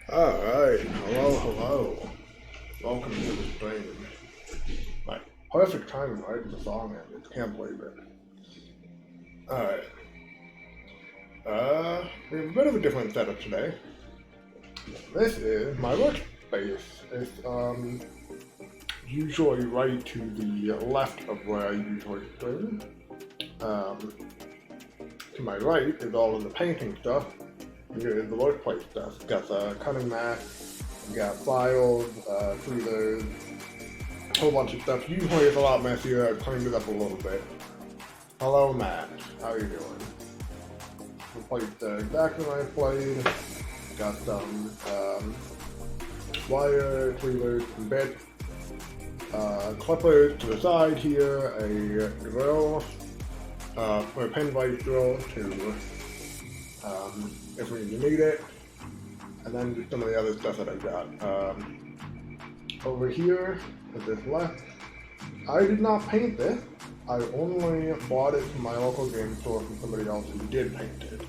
Alright, hello. Welcome to the stream. Like, perfect timing, right? The song ended. Can't believe it. Alright. We have a bit of a different setup today. This is my workspace. It's, usually right to the left of where I usually stream. To my right is all of the painting stuff. Here is the workplace stuff. It's got the cutting mat, got files, tweezers, a whole bunch of stuff. Usually it's a lot messier. I've cleaned it up a little bit. Hello, Matt. How you doing? Replaced the exacto knife blade. Got some wire, tweezers, some bits, clippers to the side here, a drill, for a pin vise drill to if we need it, and then just some of the other stuff that I've got. Over here, at this left, I did not paint this. I only bought it from my local game store from somebody else who did paint it.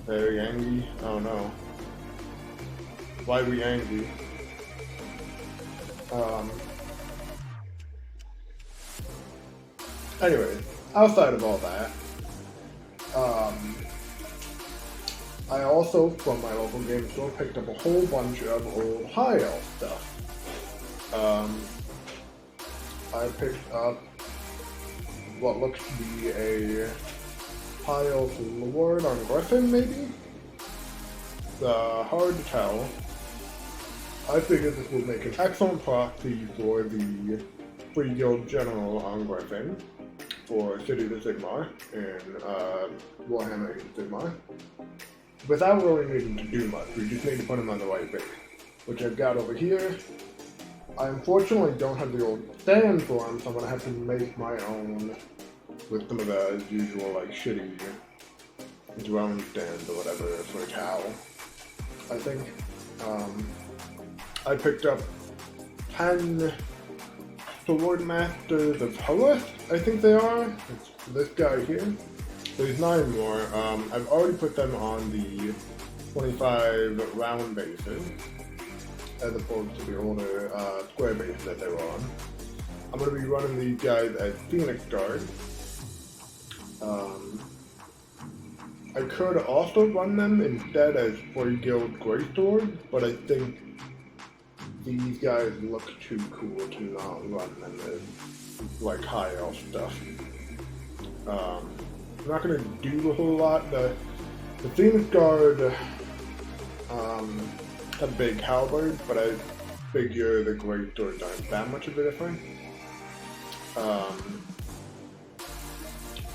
Very angry? Oh no. Why are we angry? Anyway, outside of all that, I also, from my local game store, picked up a whole bunch of old high elf stuff. I picked up what looks to be a high elf lord on Griffin, maybe? Hard to tell. I figured this would make an excellent proxy for the Free Guild General on Griffin for City of Sigmar and Warhammer Age of Sigmar. Without really needing to do much, we just need to put him on the right base, which I've got over here. I unfortunately don't have the old stand for him, so I'm going to have to make my own with some of the usual, like, shitty drone stands or whatever for a cow. I think, I picked up 10 Sword Masters of Hoeth, I think they are. It's this guy here. There's 9 more. I've already put them on the 25 round bases, as opposed to the older square bases that they were on. I'm going to be running these guys as Phoenix Guard. I could also run them instead as Free Guild Greysword, but I think these guys look too cool to not run them as like high elf stuff. I'm not gonna do a whole lot. The Phoenix Guard have big halberds, but I figure the Greyswords aren't that much of a difference.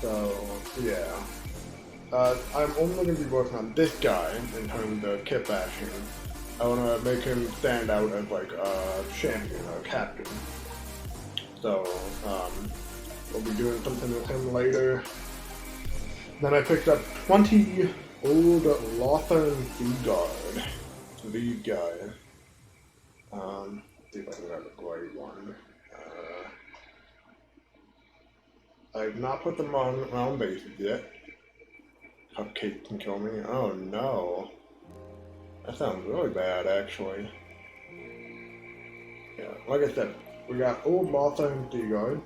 So yeah. I'm only going to be working on this guy in terms of Kitbashing. I want to make him stand out as like a champion or a captain. So, we'll be doing something with him later. Then I picked up 20 old Lothern Sea Guard. These guys. See if I can grab a great one. I've not put them on round bases yet. Cupcake can kill me. Oh no. That sounds really bad, actually. Yeah, like I said, we got old Lothern Sea Guard.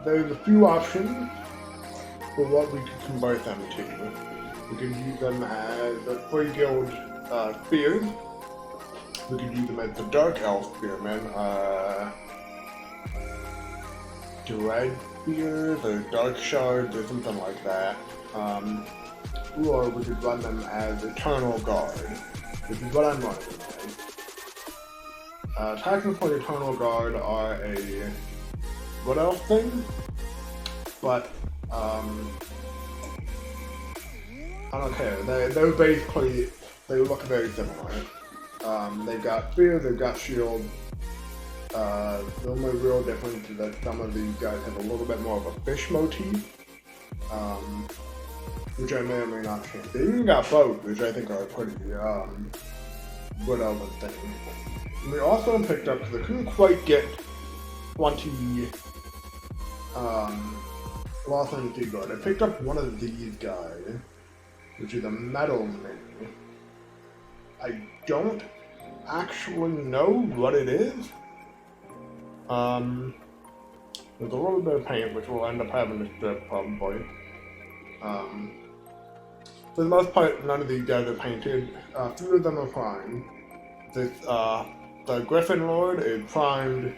There's a few options for what we could convert them to. We could use them as the Free Guild spears. We could use them as the Dark Elf spearmen. Dreadbeard or Dark Shards or something like that. Or we could run them as Eternal Guard, which is what I'm running today. Technically, Eternal Guard are a Wood Elf thing, but I don't care. They're basically, they look very similar. They've got spear, they've got shield. The only real difference is that some of these guys have a little bit more of a fish motif, which I may or may not change. They even got bows, which I think are a pretty good elven thing. And we also picked up, because I couldn't quite get 20 Lost in the Sea Guard. I picked up one of these guys, which is a metal mini. I don't actually know what it is. There's a little bit of paint, which we'll end up having to strip probably. For the most part, none of these guys are painted. A few of them are primed. The Griffin Lord is primed.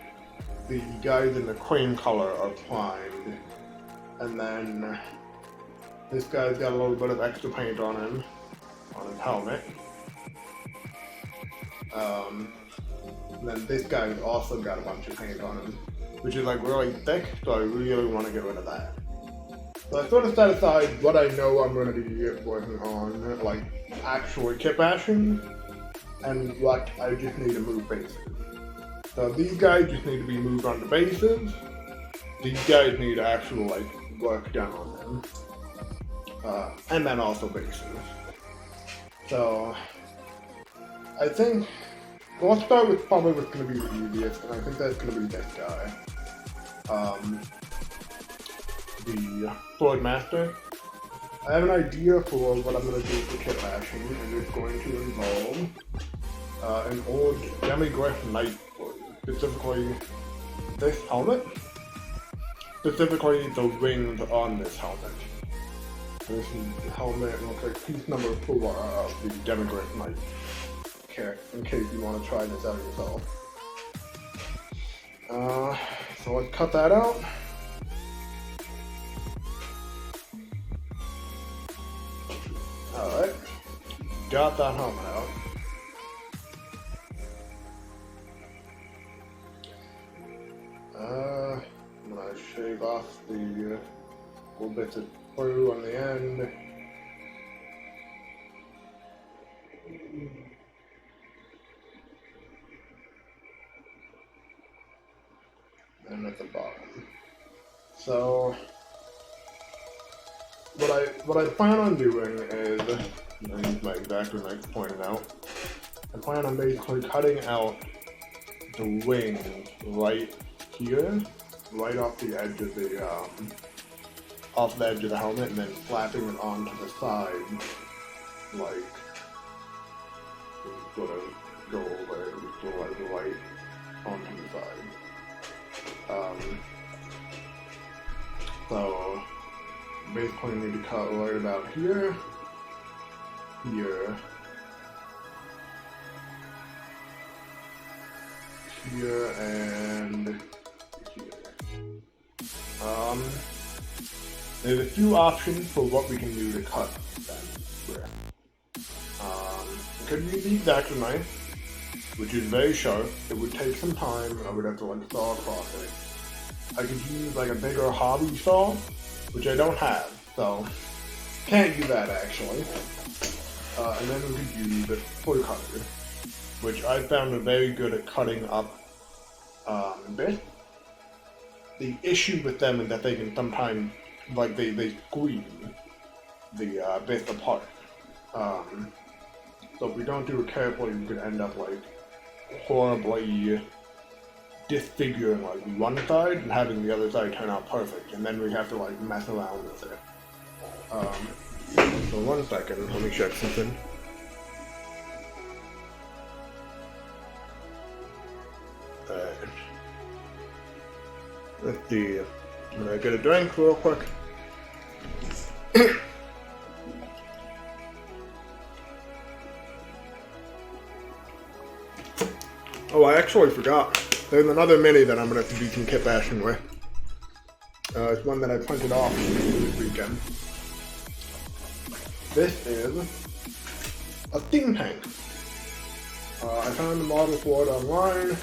The guys in the cream color are primed. And then this guy's got a little bit of extra paint on him, on his helmet. And then this guy's also got a bunch of paint on him, which is like really thick, so I really want to get rid of that. So I sort of set aside what I know I'm going to be working on, like actually kitbashing, and what I just need to move bases. So these guys just need to be moved onto bases. These guys need to actually like work down on them, and then also bases. So I think. Well, let's start with probably what's going to be the easiest, and I think that's going to be this guy. The Sword Master. I have an idea for what I'm going to do for kitbashing, and it's going to involve an old Demigryph Knight Sword, specifically this helmet, specifically the wings on this helmet. This is the helmet, looks like piece number 4 of the Demigryph Knight. In case you want to try this out yourself. So let's cut that out. Alright, got that helmet out. I'm gonna shave off the little bits of glue on the end. And at the bottom. So what I plan on doing is, I use my exacto knife to point it out. I plan on basically cutting out the wings right here, right off the edge of the helmet, and then flapping it onto the side, like sort of go over it, sort of like right onto the side. So basically I need to cut right about here, here, here, and here. There's a few options for what we can do to cut them. We could use the exacto knife, which is very sharp. It would take some time, I would have to like saw across it. I could use like a bigger hobby saw, which I don't have, so can't use that actually. And then we could use a toy cutter, which I found are very good at cutting up bits. The issue with them is that they can sometimes, like they squeeze the bits apart. So if we don't do it carefully, we could end up like horribly disfiguring like one side and having the other side turn out perfect, and then we have to like mess around with it. So 1 second, let me check something. Let's see. I'm gonna get a drink real quick. Oh, I actually forgot. There's another mini that I'm gonna have to do some kitbashing with. It's one that I printed off this weekend. This is a steam tank. I found the model for it online.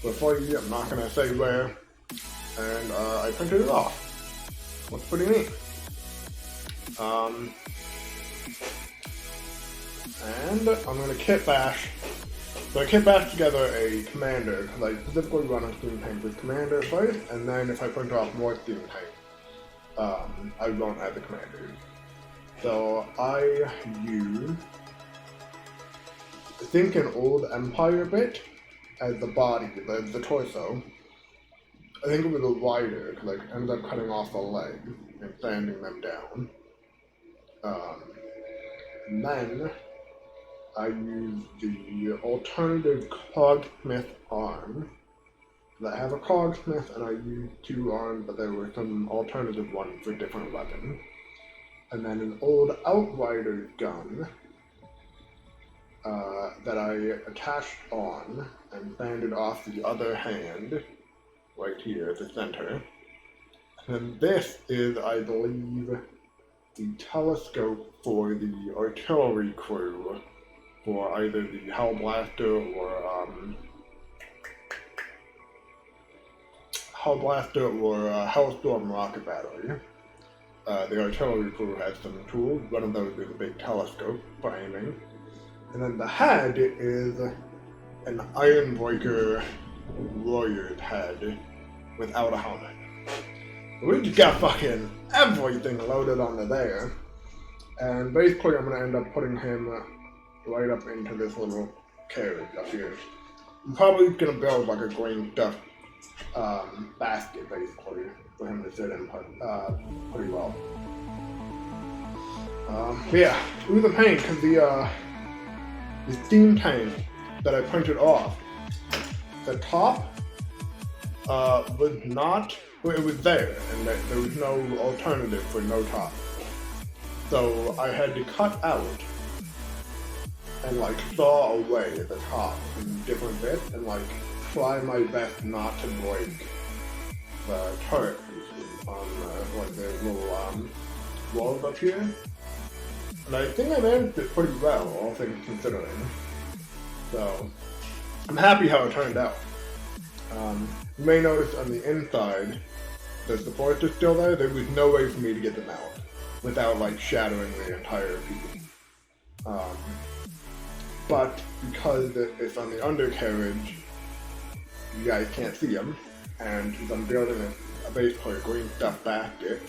Before you, I'm not gonna say where. And I printed it off. Looks pretty neat. And I'm gonna kit bash. So I kit bash together a commander, because I specifically run a steam tank with commander first, and then if I print off more steam tank, I won't add the commanders. So I use, I think, an old Empire bit as the body, the torso. I think it was a rider, because I ended up cutting off a leg and sanding them down. And then I used the alternative Cogsmith arm. I have a Cogsmith and I used 2 arms, but there were some alternative ones for different weapons. And then an old Outrider's gun that I attached on and sanded off the other hand, right here at the center. And this is, I believe, the telescope for the artillery crew for either the Hellblaster or Hellstorm rocket battery. The artillery crew has some tools. One of those is a big telescope for aiming. And then the head is an Ironbreaker warrior's head without a helmet. We just got fucking everything loaded onto there. And basically I'm gonna end up putting him right up into this little carriage up here. I'm probably gonna build like a green stuff basket basically for him to sit in pretty well. But yeah, it was a pain because the steam tank that I printed off, the top was not, well, it was there, and there was no alternative for no top. So I had to cut out and like saw away the top in different bits and like try my best not to break the turret pieces on like the little walls up here. And I think I managed it pretty well, all things considering. So I'm happy how it turned out. You may notice on the inside the supports are still there. There was no way for me to get them out without like shattering the entire piece. But because it's on the undercarriage, you guys can't see them, and since I'm building a basically a green stuff basket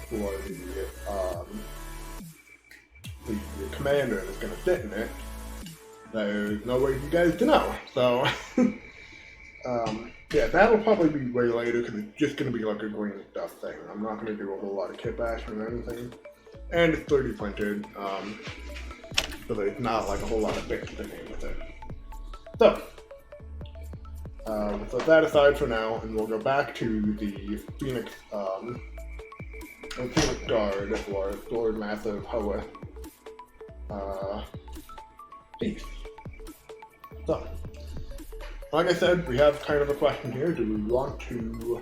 for the commander that's going to sit in it, there's no way for you guys to know. So yeah, that'll probably be way later because it's just going to be like a green stuff thing. I'm not going to do a whole lot of kit bashing or anything, and it's 3D printed. So there's not like a whole lot of bits to name with it. So, set that aside for now, and we'll go back to the Phoenix, Phoenix Guard, or Sword Massive Hoa piece. So, like I said, we have kind of a question here. Do we want to,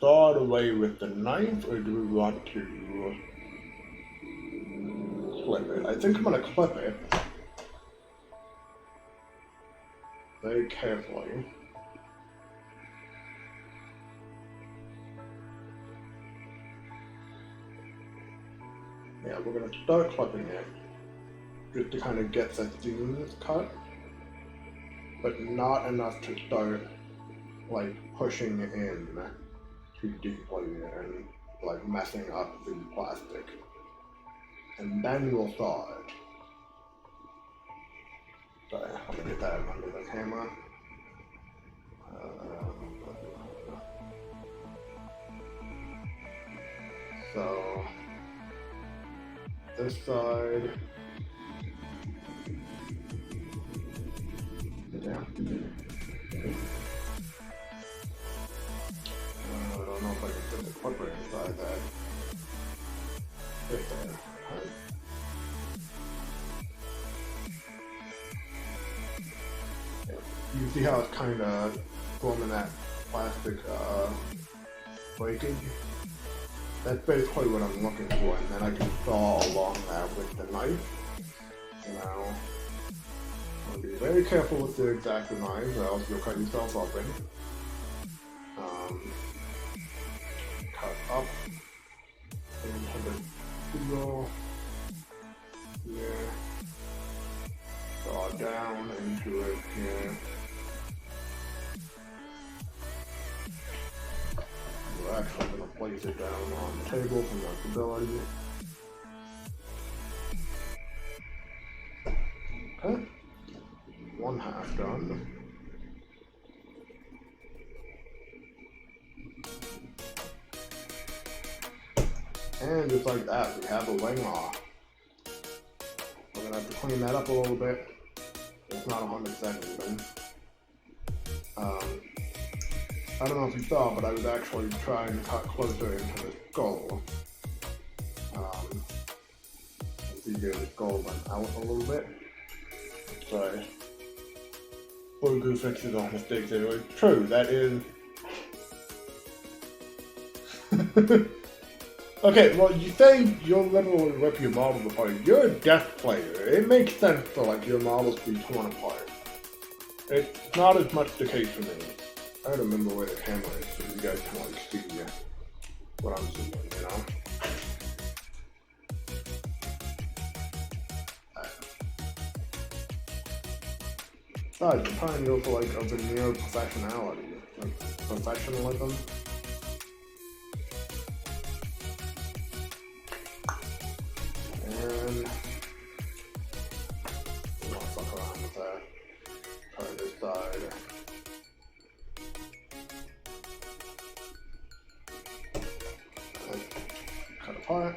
saw it away with the knife, or do we want to clip it? I think I'm going to clip it very carefully. Yeah, we're going to start clipping it just to kind of get the seams cut, but not enough to start like pushing in too deeply and like messing up the plastic. And then we'll saw it. Sorry, I'm gonna get that under the camera. So this side. Yeah. I don't know if I can put the clipper inside that. Right there. Right. Yeah. Use see how it's kind of forming that plastic breakage? That's basically what I'm looking for, and then I can saw along that with the knife. You know, I'll be very careful with the exact knife, or else you'll cut yourself open. Cut up into the steel here, draw down into it here. We're actually going to place it down on the table for more stability. Okay, one half done. And just like that, we have a wing off. We're going to have to clean that up a little bit. It's not 100% even. I don't know if you saw, but I was actually trying to cut closer into the skull. See here, the skull went out a little bit. Sorry. Blue Goo fixes all mistakes anyway. True, that is... Okay, well, you say you'll literally rip your models apart. You're a death player. It makes sense for, like, your models to be torn apart. It's not as much the case for me. I gotta remember where the camera is so you guys can, like, see what I'm seeing, you know? Besides, I'm trying to go for, like, a veneer of professionality. Like, professionalism. And I'm gonna fuck around with that. Try this side. Cut apart.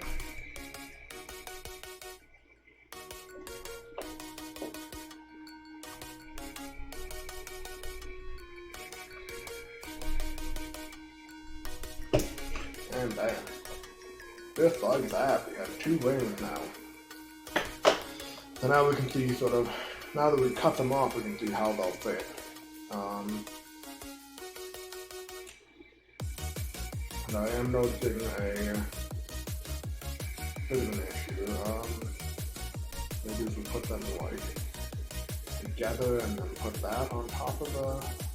And bam. Just like that, we have two wings now. So now we can see sort of, now that we've cut them off, we can see how they'll fit. And I am noticing a bit of an issue. Maybe if we put them like together and then put that on top of the...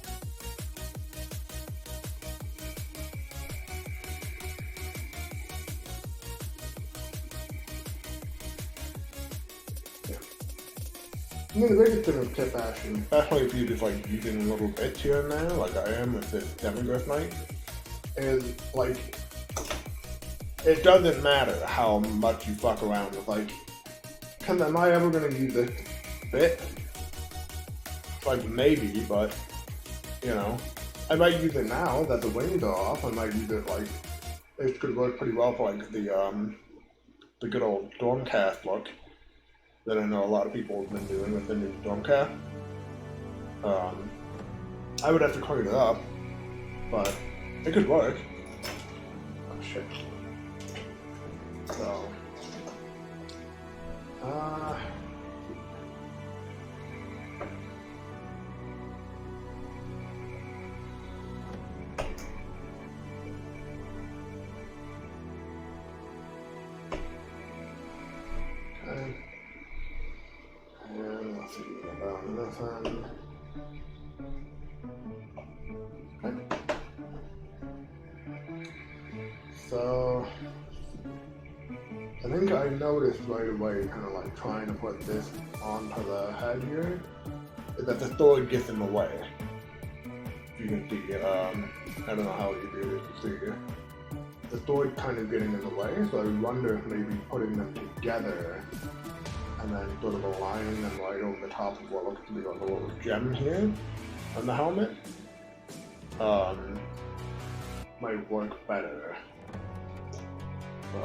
I mean, the biggest thing with Kitbashing, especially if you're just like using little bits here and there, like I am with this Demigriff knife, is like, it doesn't matter how much you fuck around with, like, am I ever gonna use this bit? Like, maybe, but, you know, I might use it now that the wings are off. I might use it, like, it could work pretty well for, like, the good old Stormcast look that I know a lot of people have been doing with the new Stormcast. I would have to clean it up, but it could work. Oh shit. So, okay. And let's see about this one. Okay. So, I think I noticed right away, kind of like trying to put this onto the head here, is that the sword gets in the way. You can see, I don't know how you do this to see here. The sword kind of getting in the way, so I wonder if maybe putting them together and then sort of aligning them right over the top of what looks to be like a little gem here on the helmet, might work better. So,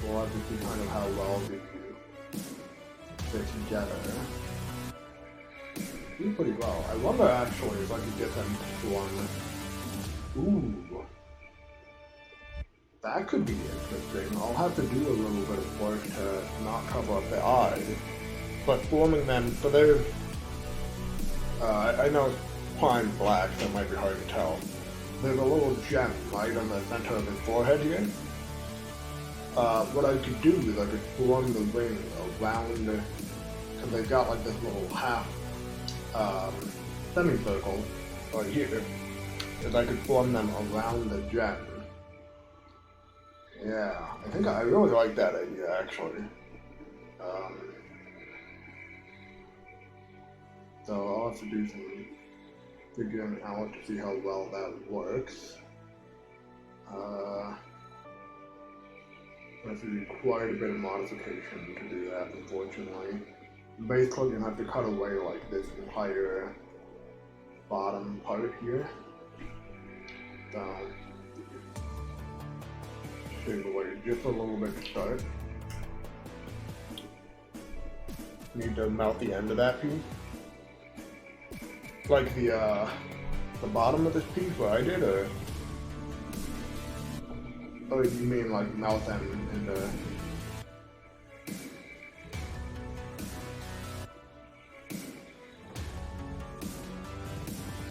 we'll have to see kind of how well these fit together. Do pretty well. I wonder actually if I could get them to one. Ooh. That could be interesting. I'll have to do a little bit of work to not cover up the eyes. But forming them, so there's, I know it's prime black, so it might be hard to tell. There's a little gem right on the center of his forehead here. What I could do is I could form the ring around, because they've got like this little half semicircle right here, is I could form them around the gem. Yeah, I think I really like that idea actually. So I'll have to do some figuring out to see how well that works. That's required a bit of modification to do that, unfortunately. Basically, you're gonna have to cut away like this entire bottom part here. So, shave away just a little bit to start. Need to melt the end of that piece. Like the bottom of this piece where I did, or oh, you mean like melt them into?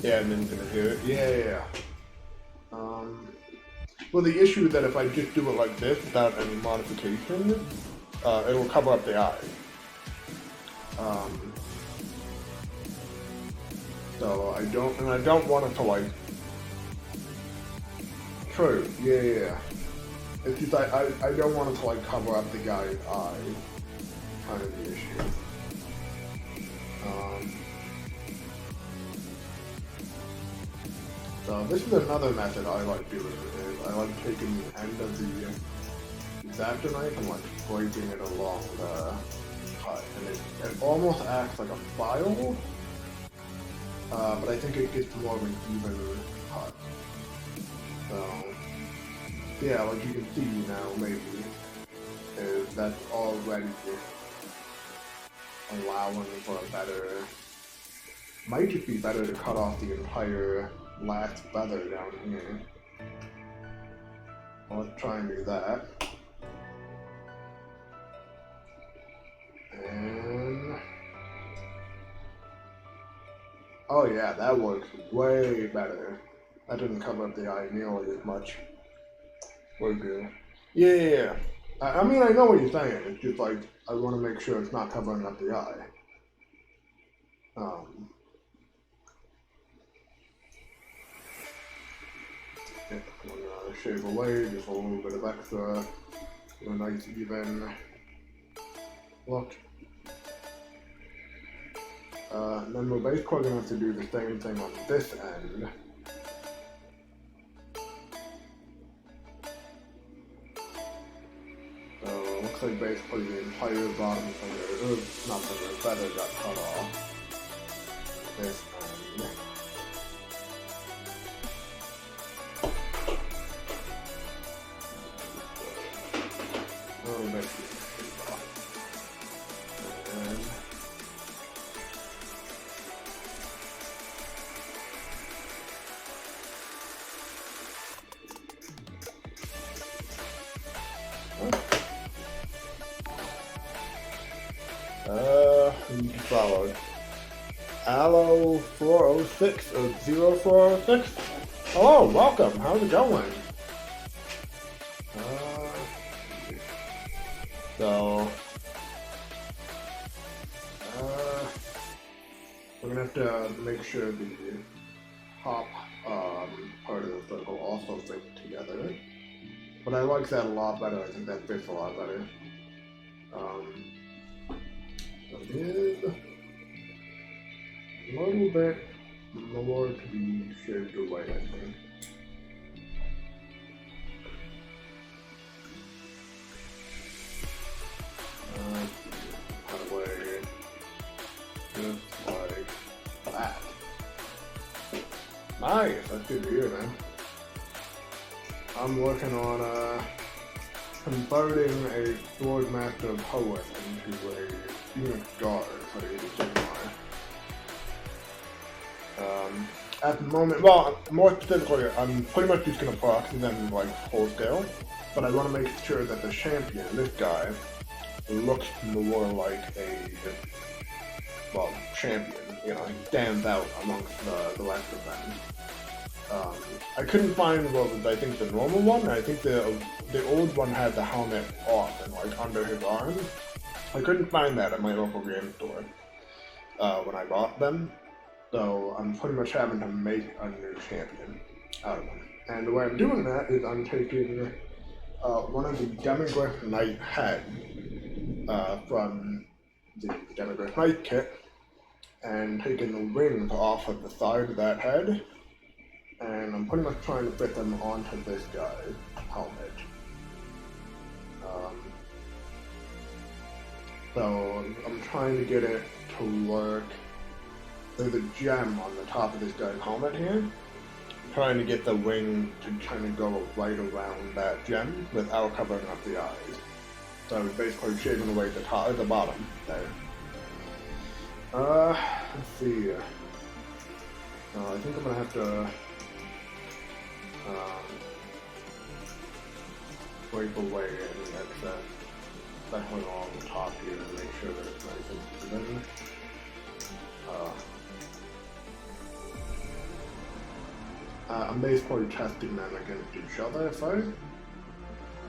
Yeah, and then you're gonna hear it. Yeah. Well, the issue is that if I just do it like this without any modification, it'll cover up the eye. So I don't want it to like. True. Yeah. It's just I don't want it to like cover up the guy's eye. Kind of the issue. So this is another method I like doing. Is I like taking the end of the X-Acto knife and like scraping it along the cut, and it almost acts like a file. But I think it gets more of an even cut. So, yeah, like you can see now, maybe, is that's already allowing for a better, might just be better to cut off the entire last feather down here. Let's try and do that. And oh yeah, that works way better. That didn't cover up the eye nearly as much. We're good. Yeah. I mean, I know what you're saying. It's just like, I want to make sure it's not covering up the eye. Yeah, we're gonna shave away just a little bit of extra. A nice even look. And then we're basically going to have to do the same thing on this end. So it looks like basically the entire bottom finger, not finger, feather got cut off. This end. A little bit off. And you followed Allo 406 or 0406. Hello, welcome. How's it going? We're gonna have to make sure the top part of the circle also fits together. But I like that a lot better. I think that fits a lot better. There's a little bit more to be shaved away, I think. Cut away just like that. Nice, that's good to hear, man. I'm working on converting a Swordmaster Poet into a Phoenix Guard for the Sigmar. At the moment, well, more specifically, I'm pretty much just gonna proxy them like wholesale, but I want to make sure that the champion, this guy, looks more like a, well, champion. You know, he stands out amongst the rest of them. I couldn't find what was, I think, the normal one. I think the old one had the helmet off and like under his arm. I couldn't find that at my local game store when I bought them. So I'm pretty much having to make a new champion out of them. And the way I'm doing that is I'm taking one of the Demoglyph Knight head from the Demoglyph Knight kit and taking the wings off of the side of that head, and I'm pretty much trying to fit them onto this guy's helmet. So I'm trying to get it to work. There's a gem on the top of this guy's helmet here. I'm trying to get the wing to kind of go right around that gem without covering up the eyes. So basically shaving away the top, the bottom there. Let's see. I think I'm gonna have to break away any excess, especially along the top here, to make sure that it's nice and even. I'm basically testing them against each other first.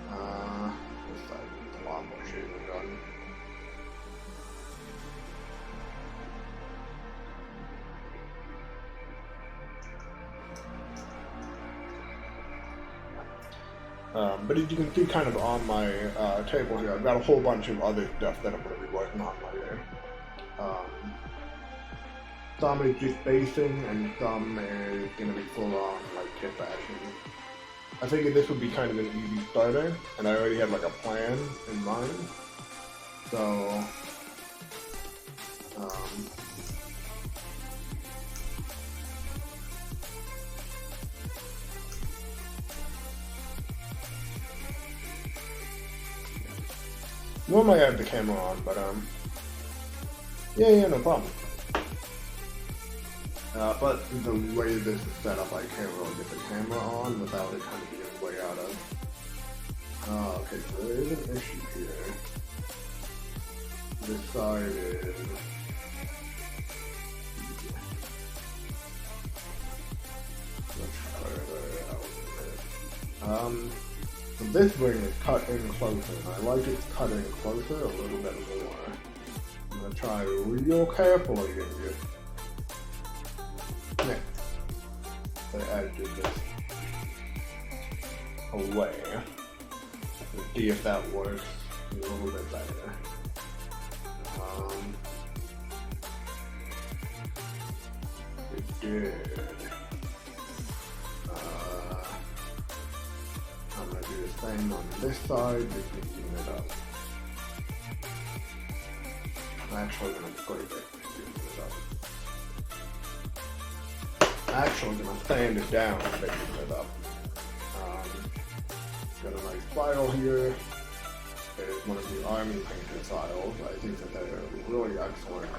This side is a lot more shaving done. But as you can see kind of on my table here, I've got a whole bunch of other stuff that I'm going to be working on later. Some is just basing, and some is going to be full on like kitbashing. I figured this would be kind of an easy starter, and I already have like a plan in mind. So, normally I have the camera on, but yeah, no problem. But the way this is set up, I can't really get the camera on without it kind of being way out of. Okay, so there is an issue here. This side is. Much further out. So this ring is cut in closer, and I like it cut in closer a little bit more. I'm gonna try real carefully here. The edge of this away and see if that works a little bit better. It did. I'm gonna do the same on this side, just mixing it up. I'm actually gonna scrape it. Actually gonna sand it down and fix it up. Got a nice file here. It's one of the army painted files. I think that they're a really excellent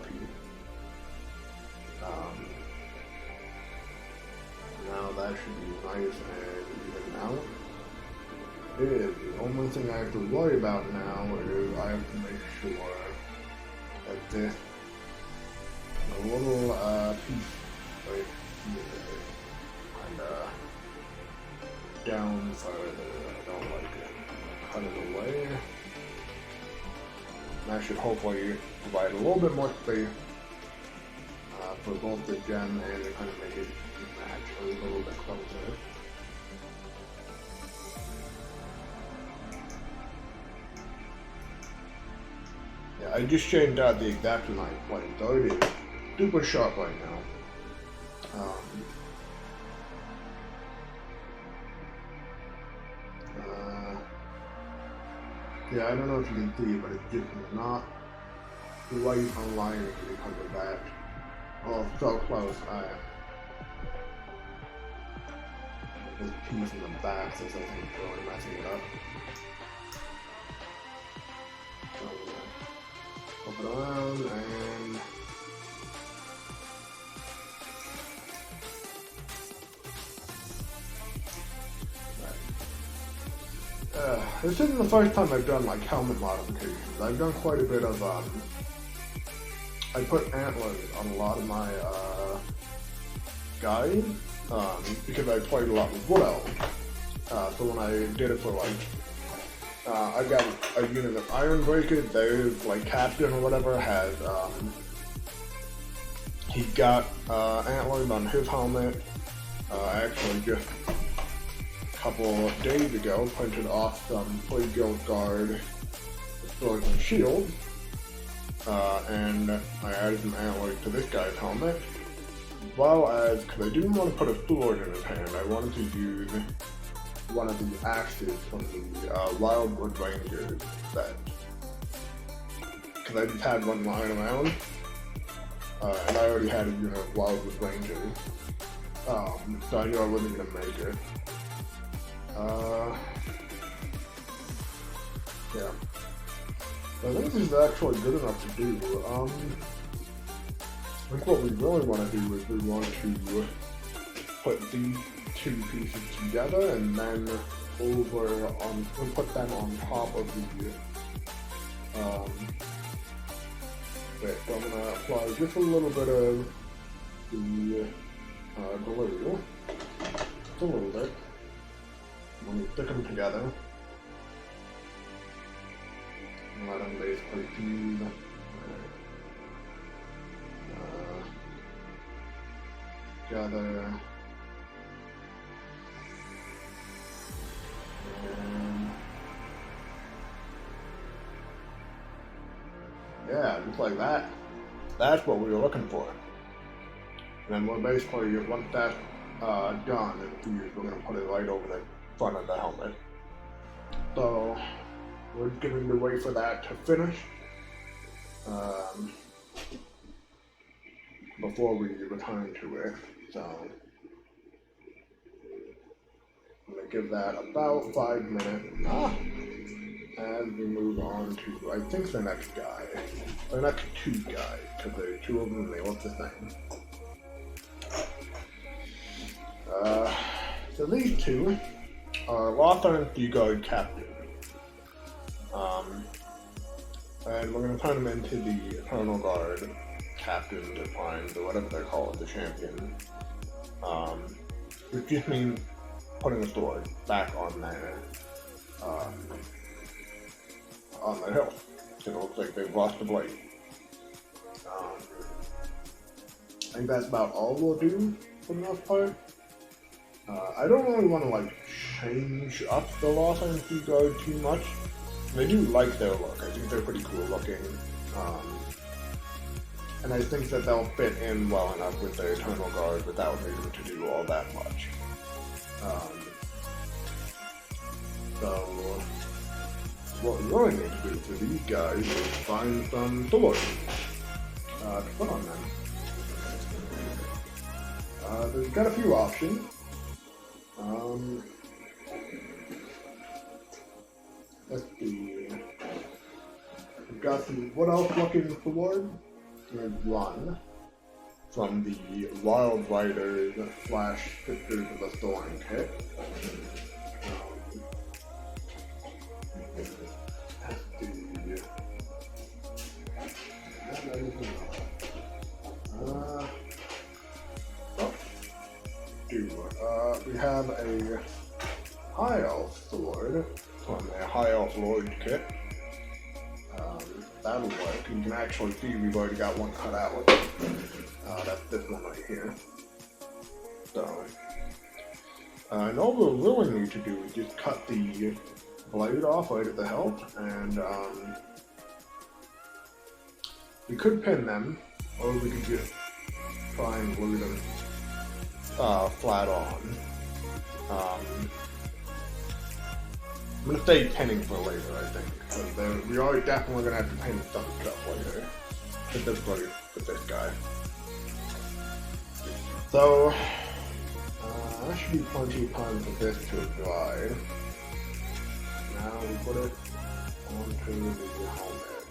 piece. Now that should be nice and even out. The only thing I have to worry about now is I have to make sure that this little piece right here, kind of down further. I don't like it. Cut it away. And that should hopefully provide a little bit more space for both the gem and to kind of make it match a little bit closer. Yeah, I just changed out the exact knife plate, so it is super sharp right now. Yeah, I don't know if you can see, but it's just not right aligning because of that. Oh, so close. This piece in the back says I think it's really messing it up. So I'm gonna flip it around and this isn't the first time I've done like helmet modifications. I've done quite a bit of I put antlers on a lot of my guys because I played a lot with Wood Elves. So when I did it for like, I got a unit of Iron Breakers. Their like captain or whatever has he got antlers on his helmet. Actually, just a couple of days ago, printed off some Plague Guild Guard swords and shields, and I added some antlers to this guy's helmet. As well as, because I didn't want to put a sword in his hand, I wanted to use one of the axes from the Wildwood Rangers set. Because I just had one lying around, and I already had a unit of Wildwood Rangers, so I knew I wasn't going to make it. Yeah. So I think this is actually good enough to do. I think what we really want to do is we want to put these two pieces together and then we'll put them on top of the wait, so I'm gonna apply just a little bit of the glue, just a little bit, when we stick them together and let them basically fuse together. Yeah, just like that. That's what we were looking for. And then we're basically, once that's done and fused, we're going to put it right over the front of the helmet. So, we're going to wait for that to finish before we return to it. So, I'm going to give that about 5 minutes. As we move on to, I think, the next guy. The next two guys, because there are two of them and they look the same. So these two are Lothar and Guard Captain. And we're going to turn them into the Eternal Guard Captain, Defined, or whatever they call it, the champion. Which just means putting the sword back on their hill. It looks like they've lost the blade. I think that's about all we'll do for the most part. I don't really want to like change up the Lothar and Guard too much. I do like their look. I think they're pretty cool looking. And I think that they'll fit in well enough with their Eternal Guard without needing to do all that much. So what we really need to do for these guys is find some swords to put on them. There's got a few options. Let's see. We've got some Wood Elf looking sword. There's one from the Wild Riders / Sisters of the Thorn kit. We have a High Elf sword from a High Elf Lord kit. That'll work. You can actually see we've already got one cut out. That's this one right here. So, and all we'll really need to do is just cut the blade off right at the hilt, and we could pin them, or we could just try and glue them flat on. I'm gonna stay pinning for later, I think, because we are definitely gonna have to pin some stuff later with this blade, with this guy. So that should be plenty of time for this to dry. Now we put it onto the helmet.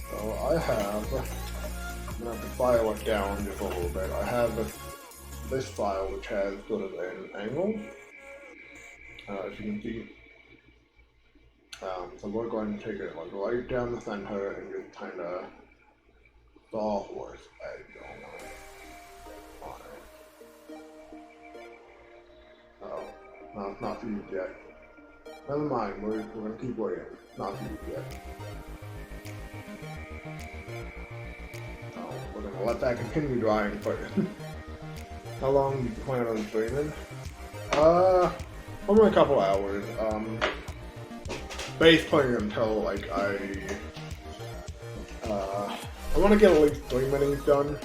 So I'm gonna have to file it down just a little bit, I have this file which has sort of an angle, as you can see. So we're going to take it like right down the center and just kind of sawhorse edge on it. Oh, no, it's not fused yet. Never mind, we're going to keep waiting. Not fused yet. Oh, we're going to let that continue drying for How long do you plan on streaming? Probably a couple hours. Basically until like I want to get at least 3 minis done.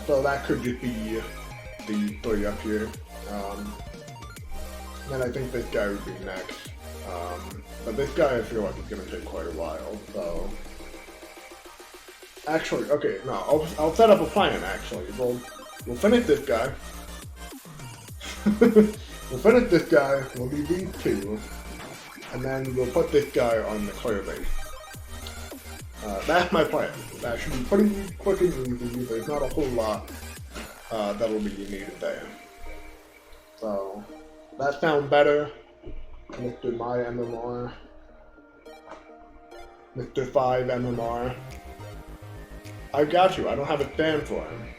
So that could just be the 3 up here. Then I think this guy would be next. But this guy I feel like is going to take quite a while, so... Actually, okay, no, I'll set up a plan, actually. We'll finish this guy. We'll finish this guy, we'll do these 2, and then we'll put this guy on the clear base. That's my plan. That should be pretty quick and easy. There's not a whole lot that'll be needed there. So, that sounds better. Mr. My MMR. Mr. 5 MMR. I got you, I don't have a stand for him.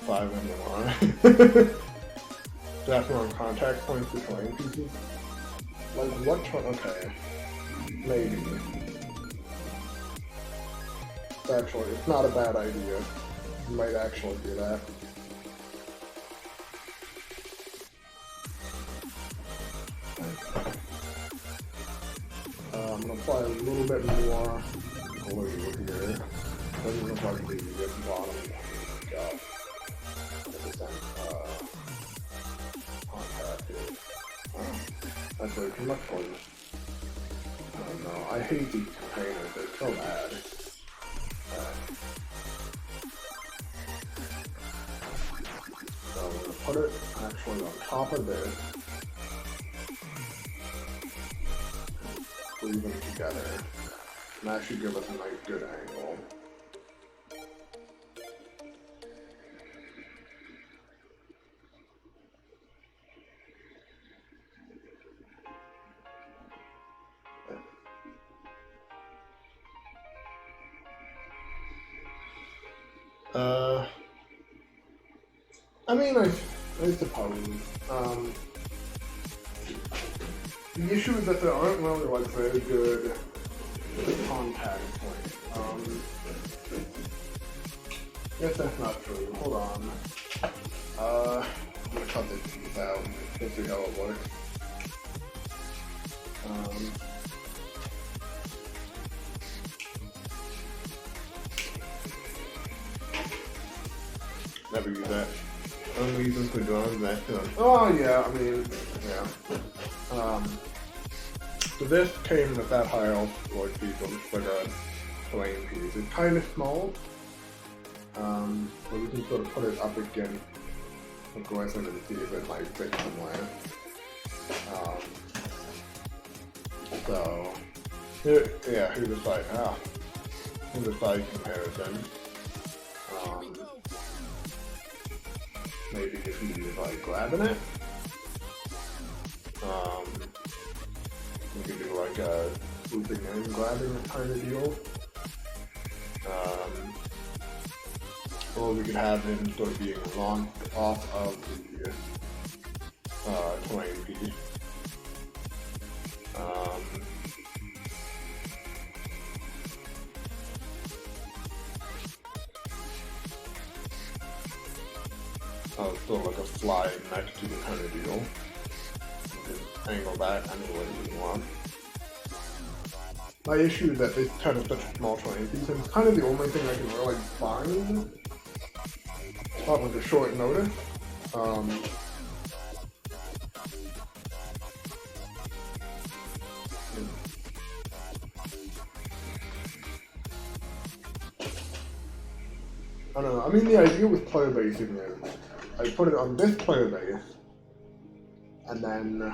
Five MMR. That's on contact points for terrain pieces. Like what? Okay, maybe. Actually, it's not a bad idea. You might actually do that. I'm gonna apply a little bit more glue here. Doesn't look like the bottom got contact here. Actually, too much glue. Oh no, I hate these containers, they're so bad. So I'm going to put it actually on top of this, glue them together, and that should give us a nice good angle. I mean, I suppose. The issue is that there aren't really like very good contact points. Guess that's not true. Hold on. I'm gonna cut this piece out and see how it works. Never use that. Only use them for drones, that's done. Oh yeah, I mean, yeah. So this came with that high altitude piece, looks like a terrain piece. It's kind of small, but we can sort of put it up against the aggressive and see if it might fit somewhere. So, yeah, here's a side, here's a side comparison. Maybe if you do like grabbing it, we could do like a swooping and grabbing it kind of deal. Or we could have him sort of being launched off of the terrain piece. Sort of like a flying next to the kind of deal. You can angle that any way you want. My issue is that it's kind of such a small terrain piece, and it's kind of the only thing I can really find on like a short notice. I don't know. I mean, the idea with player basing is I put it on this player base, and then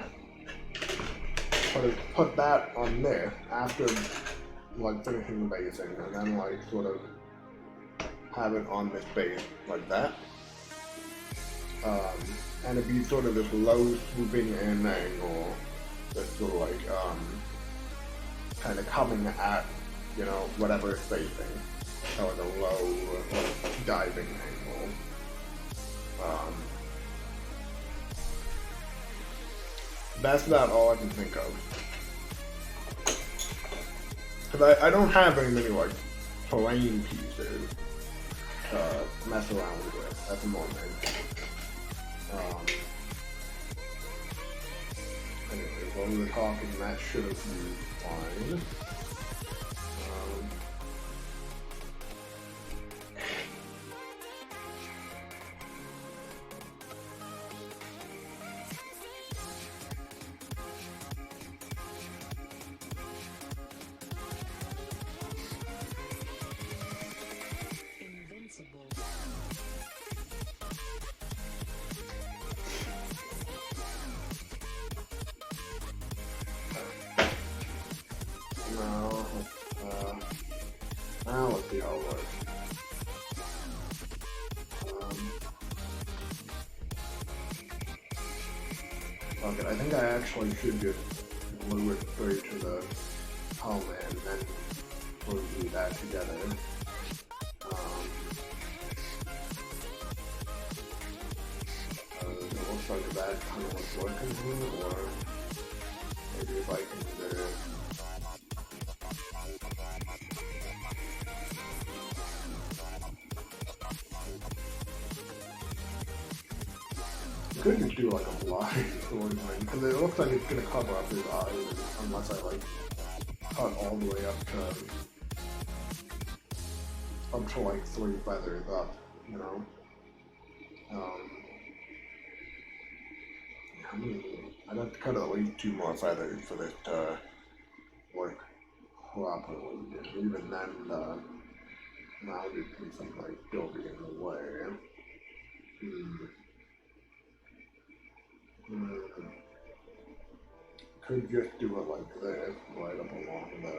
put that on there after like finishing the basing, and then like sort of have it on this base like that. And it'd be sort of this low swooping in angle that's sort of like kind of coming at, you know, whatever it's facing. So like a low diving angle. That's about all I can think of. Because I don't have very many like terrain pieces to mess around with at the moment. Anyway, while we were talking, that should have been fine. Now let's see how it works. Okay, I think I actually should just glue it straight to the helmet and then glue that together. It looks like that kind of was working here, or maybe if I can do it. Could just do like a blind sword thing, because it looks like it's gonna cover up his eyes unless I like cut all the way up to like 3 feathers up, you know. I'd have to cut at least 2 more feathers for this to work properly. And even then, now there's something like still be in the way. Could just do it like this, right up along the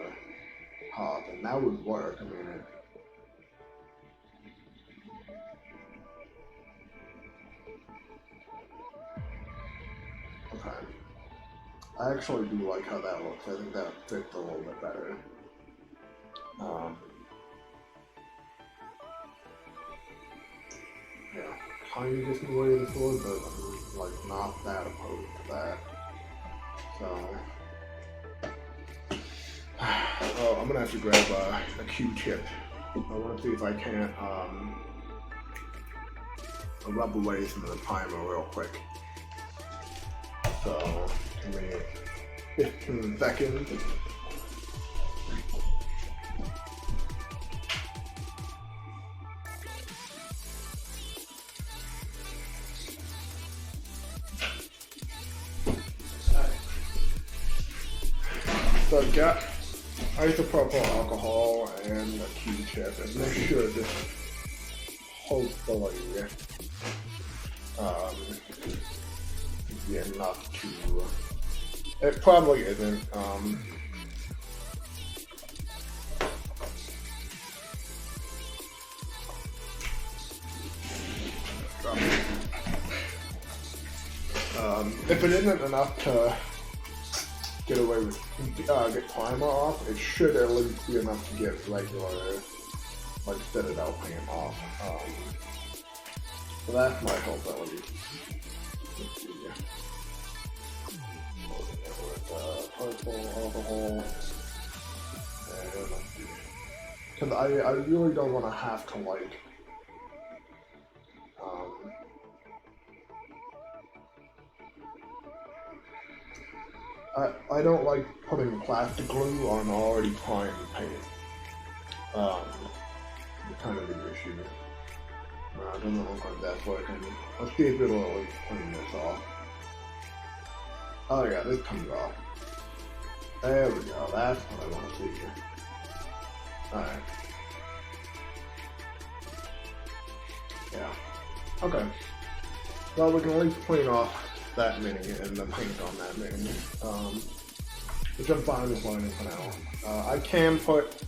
top, and that would work. I mean, okay. I actually do like how that looks. I think that fits a little bit better. Yeah, kind of just in the way of the sword, but I'm like not that opposed to that. So, oh, I'm gonna have to grab a Q-tip. I want to see if I can't rub away some of the primer real quick. So, give me 15 seconds. So I've got isopropyl alcohol and a Q-tip, and this should hopefully be enough to. It probably isn't. If it isn't enough to get away with, get primer off, it should at least be enough to get regular, like, fitted out paint off. So that's my hope at least. Let's see. With purple alcohol, and let's see. Because I really don't want to have to, like, I don't like putting plastic glue on already primed paint. It's kind of an issue. It doesn't look like that's working. Let's see if it'll at least clean this off. Oh yeah, this comes off. There we go, that's what I want to see. Alright. Yeah. Okay. Well, we can at least clean off that mini and the paint on that mini. Which I'm fine with learning for now. I can put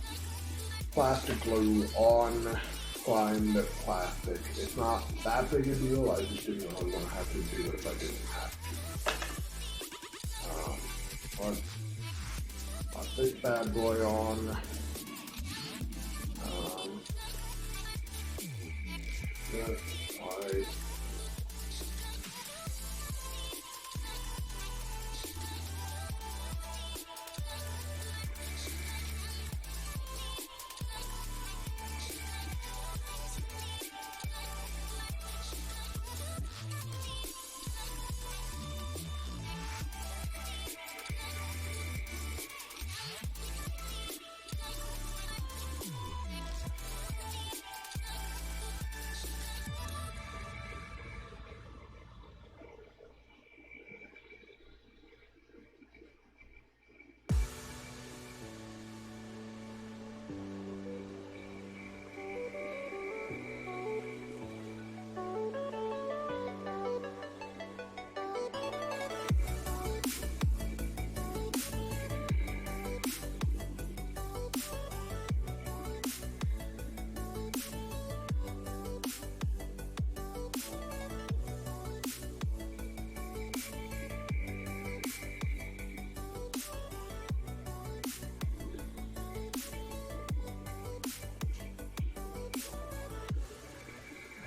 plastic glue on primed plastic. It's not that big a deal, I just didn't really want to have to do it if I didn't have to. Put this bad boy on. Alright.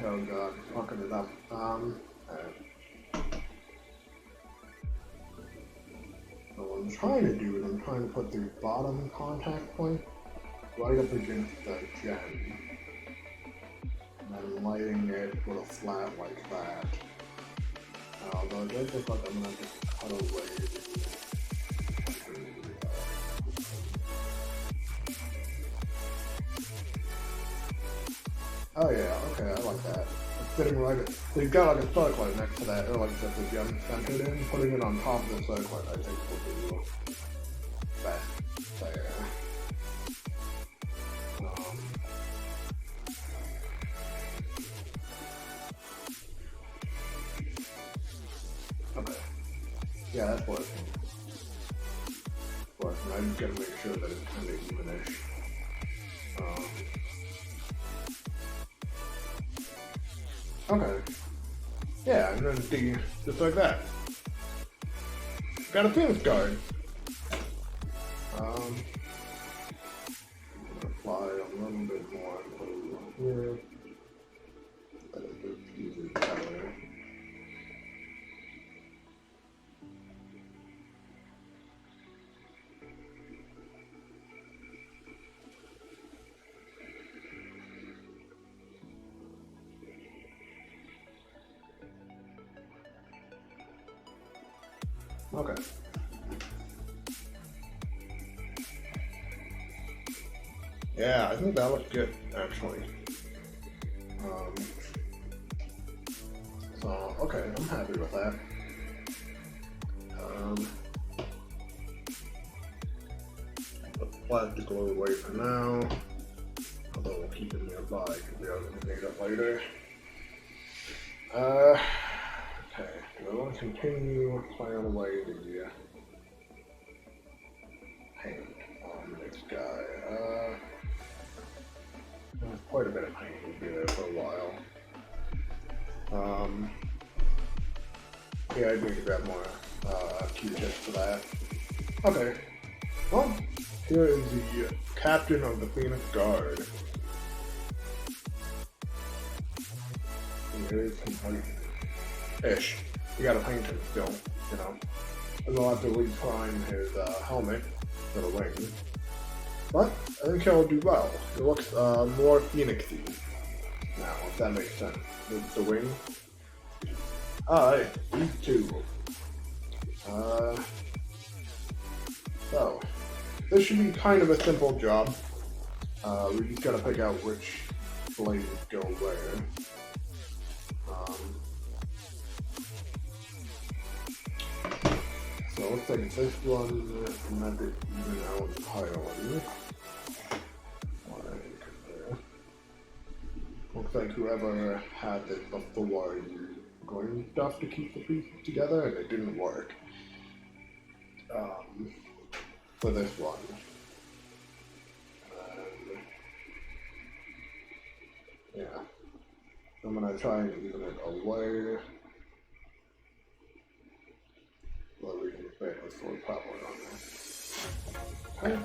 Oh god, fucking it up. So what I'm trying to do is I'm trying to put the bottom contact point right up against the gem. And then lighting it with a flat like that. Although it does look like I'm gonna have to cut away Oh yeah, okay, I like that. It's sitting right at, so you've got like a circlet next to that, or like just a gem centered in, putting it on top of the circlet I think will do best there. Okay. Yeah, that's working. Working. I just gotta make sure that it's kind of evenish. Okay. Yeah, and then see, just like that. Got a fence guard. Apply a little bit more blue here. Let it move easy color. Okay. Yeah, I think that looks good, actually. So, okay, I'm happy with that. Put the plastic glue away for now. Although we'll keep it nearby because we are going to need it later. Okay, I want to continue playing away the paint on this guy. There's quite a bit of paint will be there for a while. Yeah, I need to grab more Q-tips for that. Okay, well, here is the captain of the Phoenix Guard. Here is ish. You gotta paint him still, you know. And we'll have to reprime his helmet for the wings. But I think he'll do well. It looks more Phoenix-y now, if that makes sense. With the wing. Alright, these two. So, this should be kind of a simple job. We just gotta pick out which blades go where. So it looks like this one might even out entirely. Like there. looks like whoever had this before used green stuff to keep the pieces together, and it didn't work. For this one. Yeah. I'm gonna try and even it away. So we can fit this sword properly on there. Okay.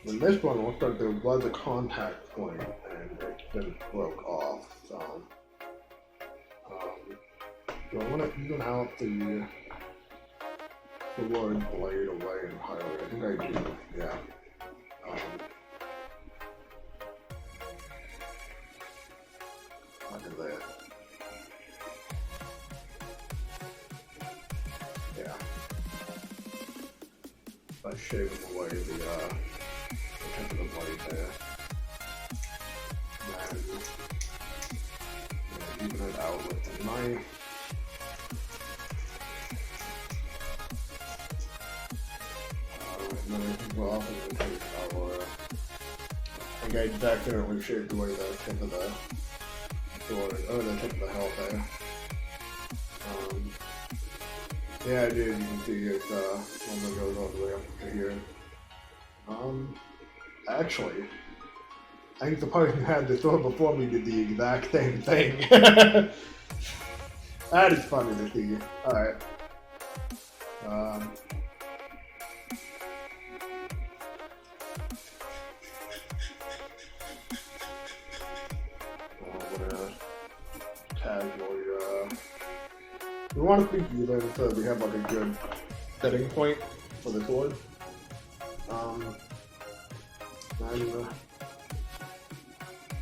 And this one looks like there was a contact point and it just broke off. So I want to even out the word blade away entirely. I think I do, yeah. Look at that. Yeah. By shaving away the tip of the blade there. And even it out with the knife. And then I think we'll also take our, I think I just accidentally shaved away the tip of the sword, or the tip of the hilt there. Yeah, I did, you can see it only goes all the way up to here. Actually, I think the person who had the sword before me did the exact same thing. That is funny to see. Alright. We want to be even so we have like a good setting point for the sword. I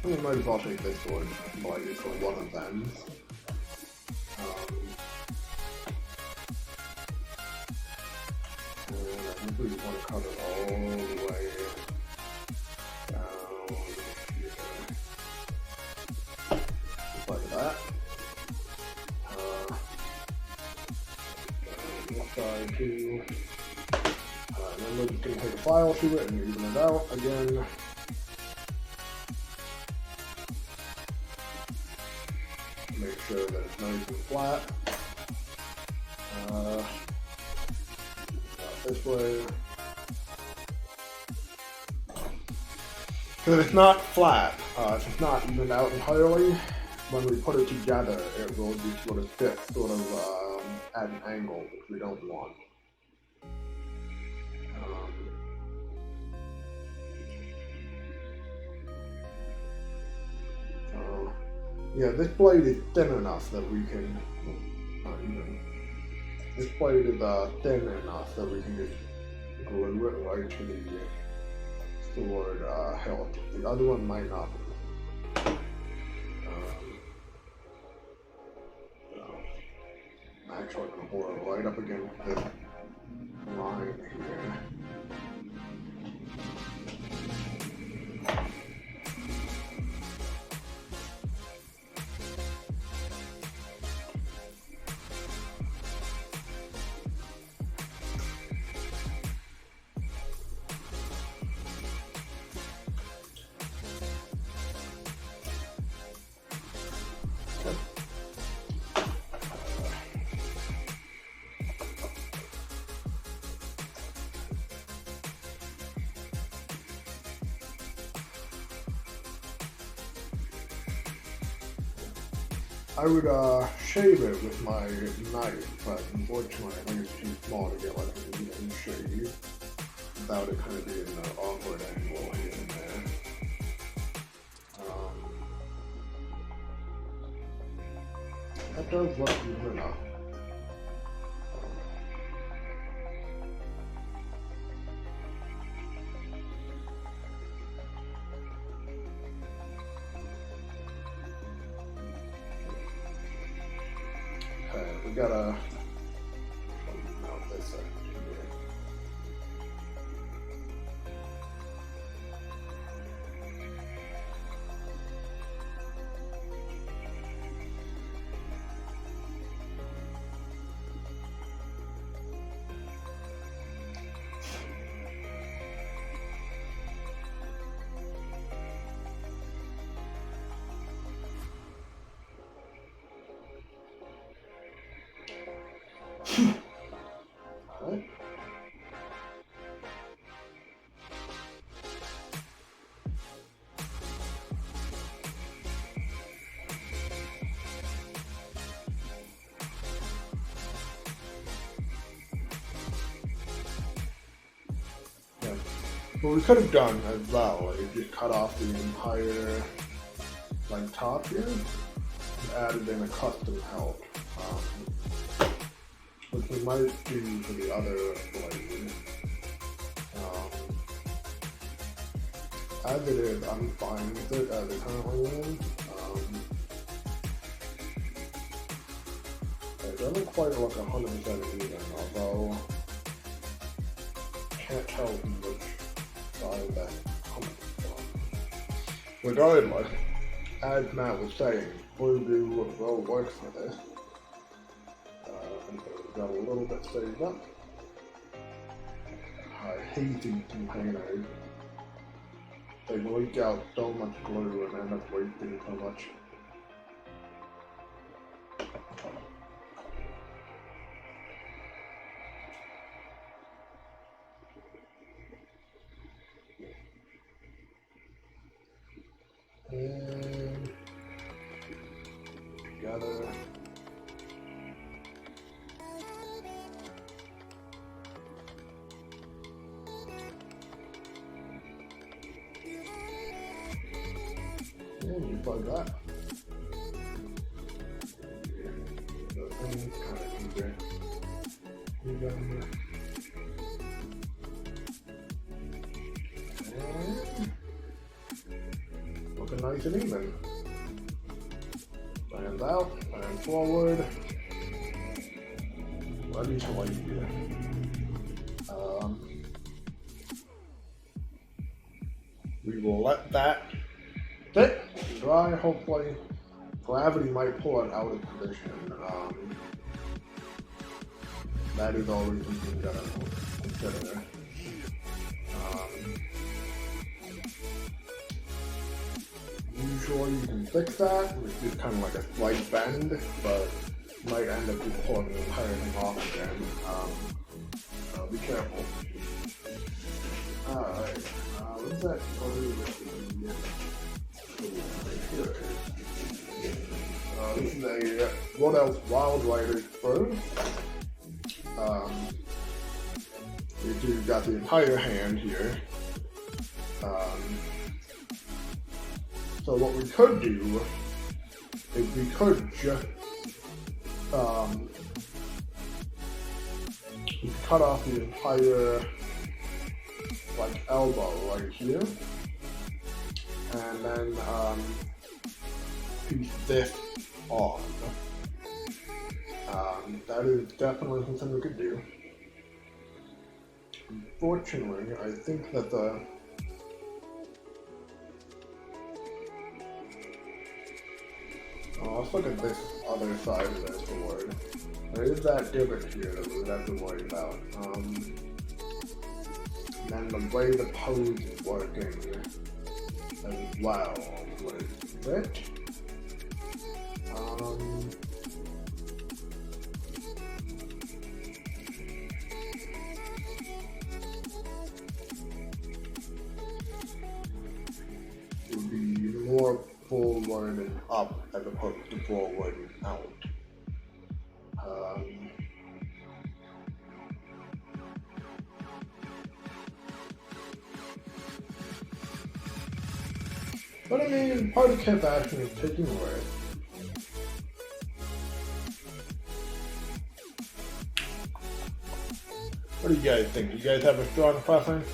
think I might as well take this sword blade for one of them. And I think we want to cut it all the way down here. Just like that. Side too. And then we're just going to take a file to it and even it out again. Make sure that it's nice and flat. This way. Because if it's not flat, if it's not evened out entirely, when we put it together, it will just sort of sit sort of at an angle, which we don't want. Yeah, this blade is thin enough that we can, not even, this blade is thin enough that we can just glue it right to the sword hilt. The other one might not be. Actually, I'm going to hold it right up against this line here. I would shave it with my knife, but unfortunately I think it's too small to get like an even shave without it kind of being an awkward angle here and there. That does look even enough. We gotta mount this up here. Alright. Yeah. What we could have done as well is just cut off the entire like top here and added in a custom help. Which we might do for the other blade. As it is, I'm fine with it as it currently is. It doesn't quite look 100% even, although I can't tell which side that's coming from. Regardless, as Matt was saying, Blue Goo will work for this. Got a little bit saved up. I hate these containers. They leak out so much glue and end up wasting so much. And together. And just like that. The thing's kind of easier. And looking nice and even. Stands out, and forward. Ready to light here. We will let that sit and dry. Hopefully, gravity might pull it out of position. That is always something you gotta consider. Usually you can fix that with just kind of like a slight bend, but might end up just pulling the entire thing off again. So be careful. Alright, what's that glue that this is a What Else Wild Rider fur. You've got the entire hand here. So what we could do is we could just cut off the entire like elbow right here, and then piece this on. That is definitely something we could do. Unfortunately, I think that let's look at this other side of this sword. There is that divot here that we would have to worry about. And then the way the pose is working as well with it. It would be more forward and up as opposed to forward and out. But I mean, part of Kitbashing is taking risks. What do you guys think? Do you guys have a strong preference?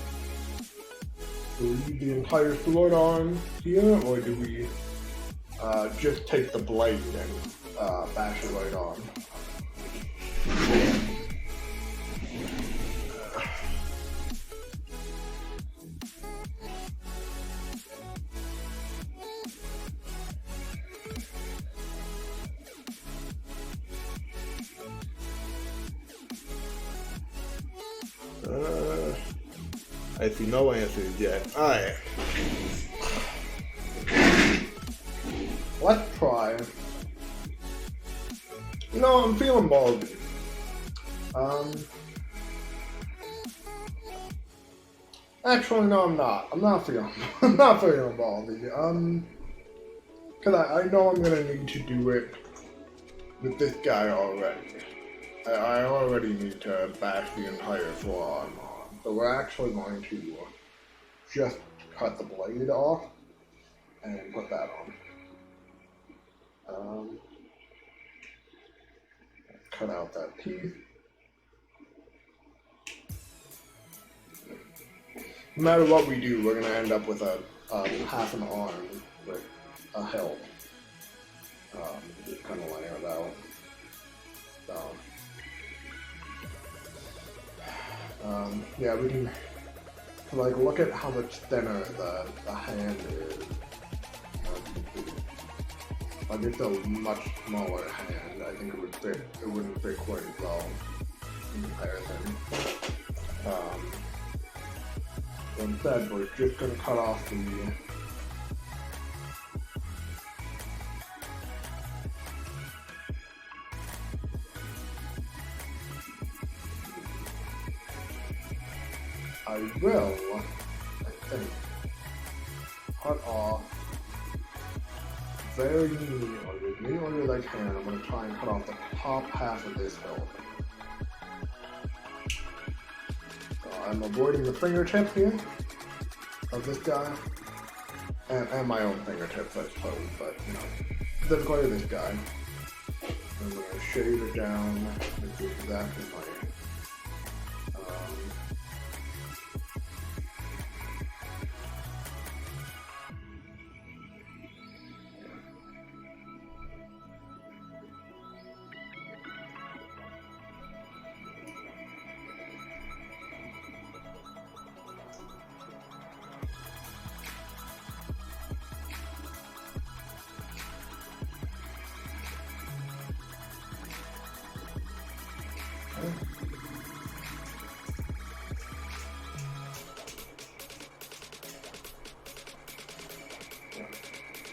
Do we leave the entire sword on here, or do we just take the blade and bash it right on? I see no answers yet. Alright. Let's try. You know, I'm feeling ballsy. Um, Actually, no, I'm not. I'm not feeling. I'm not feeling baldy. Cause I know I'm gonna need to do it with this guy already. I already need to bash the entire forearm on. So we're actually going to just cut the blade off and put that on. Cut out that teeth. No matter what we do, we're gonna end up with a half an arm with a hilt. Just kind of laying it out. Yeah, we can like look at how much thinner the hand is. Like it's a much smaller hand. I think it wouldn't fit quite as well in comparison. So instead, we're just gonna cut off the I will, I think, cut off very nearly as I can. I'm going to try and cut off the top half of this hilt. So I'm avoiding the fingertip here of this guy, and my own fingertips, I suppose, but you know, specifically this guy. I'm going to shave it down into exactly my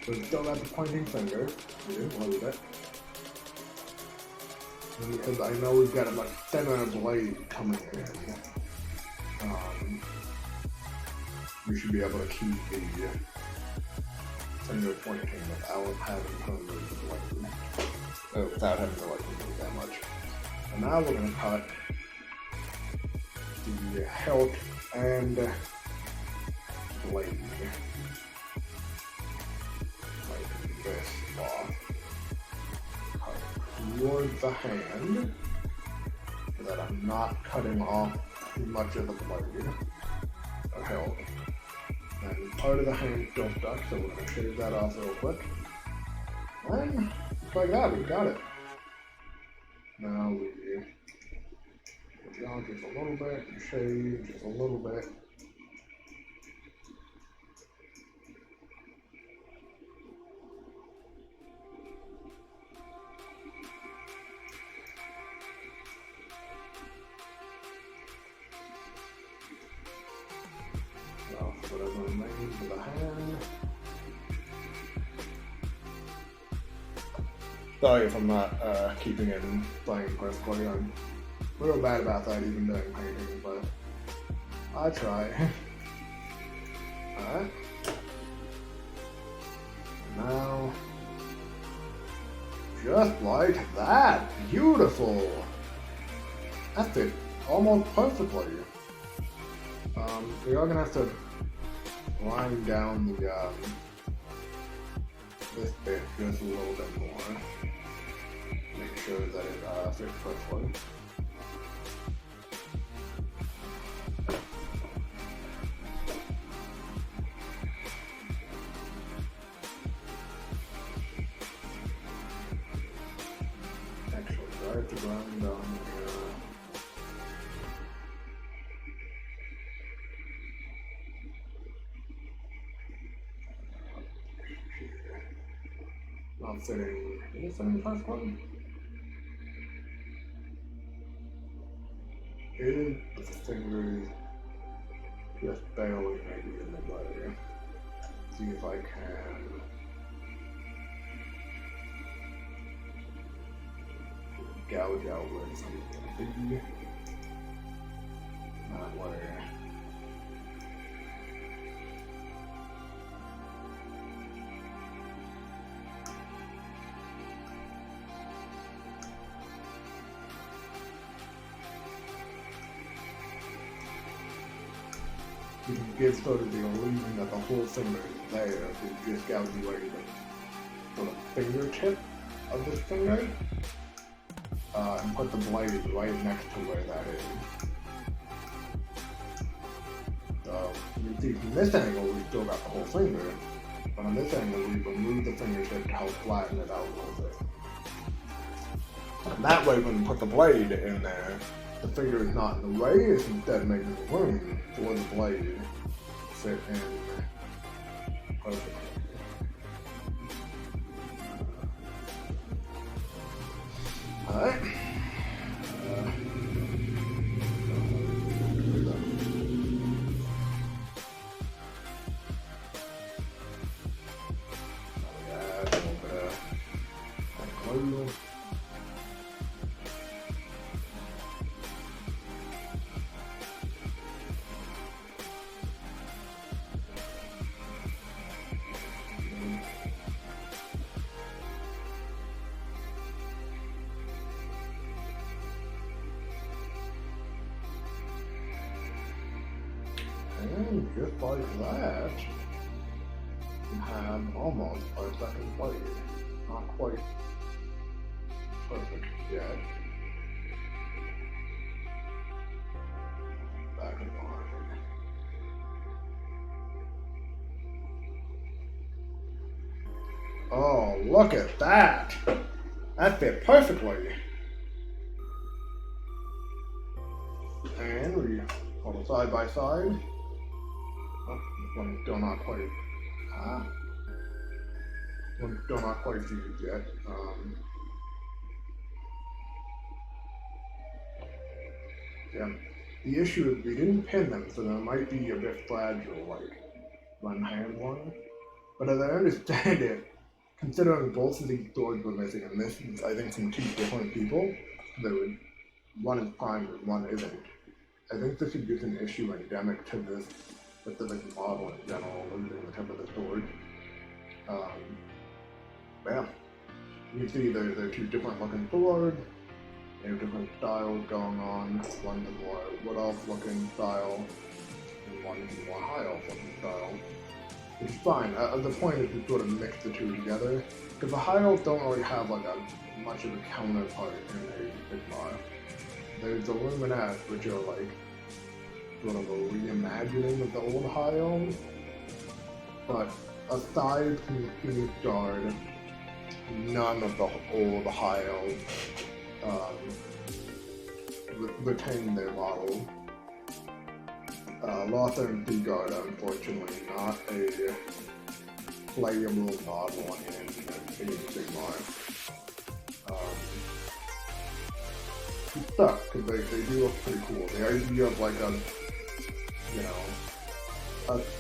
So we still have the pointing finger here, a little bit. And because I know we've got a much thinner blade coming in, we should be able to keep the finger pointing without having to move the blade. Without having to move that much. And now we're going to cut the hilt and blade. This off. Cut towards the hand so that I'm not cutting off too much of the blade or hilt. And part of the hand still stuck, so we're going to shave that off real quick. And just like that, we've got it. Now we put down just a little bit, and shave just a little bit. Whatever remains of the hand. Sorry if I'm not keeping it in playing perfectly. I'm a little bad about that even doing painting, but I try. Alright. Now, just like that. Beautiful. That fit almost perfectly. We are gonna have to line down the this bit just a little bit more. Make sure that it fits perfectly. Actually, do I have to grind down here? Not fitting. Is it fitting perfectly? It is, but the fingers just barely maybe in the way. See if I can gouge out where something's gonna be. That way. You can give sort of the illusion that the whole finger is there, so you just gouge away the sort of fingertip of this finger, and put the blade right next to where that is. So you can see from this angle we still got the whole finger, but on this angle we remove the fingertip to help flatten it out a little bit. And that way when you put the blade in there, the finger is not in the way, it's instead making room for the blade to fit in perfectly. Alright. And just like that, you have almost a second blade. Not quite perfect yet. Back in line. Oh, look at that! That fit perfectly! And we hold it side by side. Oh, this one's still not quite, one's still not quite fused yet. Yeah, the issue is we didn't pin them, so they might be a bit fragile, like one-hand one. But as I understand it, considering both of these swords were missing, and this is, I think, from two different people, one is prime and one isn't. I think this is just an issue endemic to this specific model in general, losing the tip of the sword. Yeah, you can see they're two different looking swords. They have different styles going on. One's a more wood elf looking style, and one's a more high elf looking style. Which is fine. The point is to sort of mix the two together, because the high elves don't really have like much of a counterpart in a Sigmar. There's the Lumineth, which are like sort of a reimagining of the old high elves, but aside from the Phoenix Guard, none of the old high elves retain their model. Lothar and Seaguard are unfortunately not a playable model in Sigmar. It's tough because they do look pretty cool. The idea of like a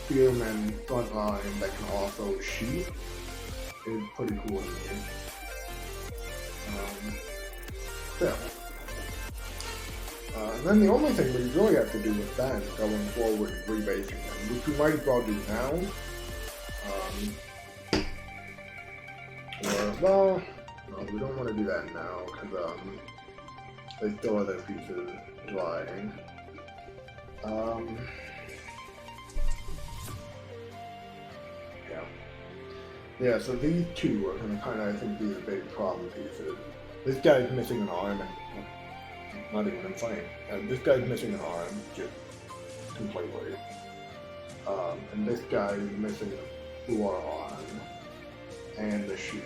spearman frontline that can also shoot is pretty cool to me. Yeah. And then the only thing we really have to do with them going forward is rebasing them, which we might as well do now. Well, no, we don't want to do that now, because there's still other pieces drying. Yeah, so these two are going to kind of, I think, be the big problem pieces. This guy's missing an arm, and not even insane. This guy's missing an arm, just completely. And this guy's missing a forearm and the shield.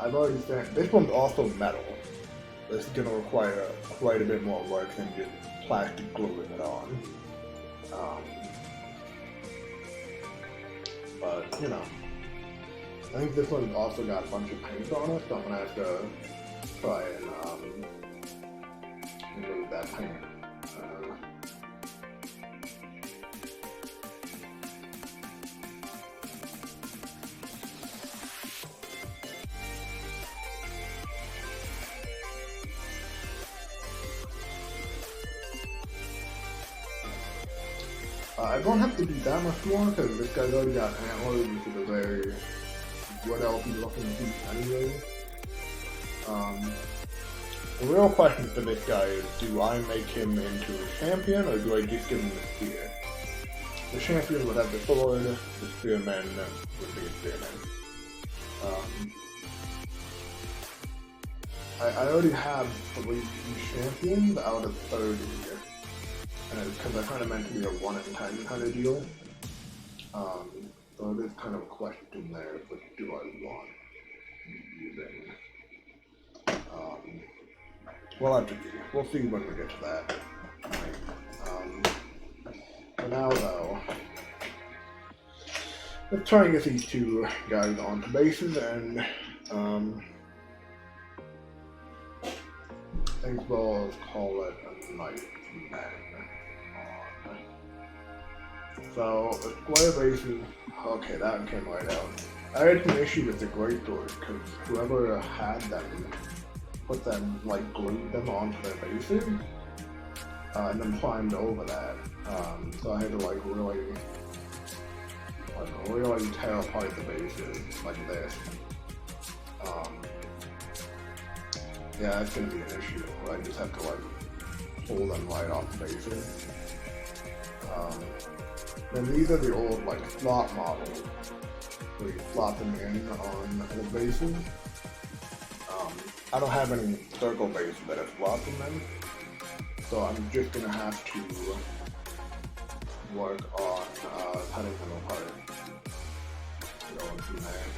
I've already said, this one's also metal. This is going to require quite a bit more work than just plastic gluing it on. But, you know, I think this one's also got a bunch of paint on it, so I'm going to have to try and remove that paint. I don't have to do that much more because this guy's already got antlers, which is a very what else he's looking piece anyway. The real question for this guy is, do I make him into a champion or do I just give him the spear? The champion would have the sword, the spearman would be a spearman. I already have 3 champions out of 30, because I kind of meant to be a 1 in 10 kind of deal. So there's kind of a question there, but do I want using? We'll have to see. We'll see when we get to that. For now, though, let's try and get these 2 guys onto bases, and I think we'll call it a night then on. So, the square bases, okay, that came right out. I had an issue with the great doors because whoever had them put them, like, glued them onto their bases, and then climbed over that. So I had to, like, really tear apart the bases like this. Yeah, that's gonna be an issue. I just have to, like, pull them right off the bases. And these are the old, like, slot models, where you slot them in on the bases. I don't have any circle bases that have slots in them, so I'm just gonna have to work on cutting them apart. Going from there.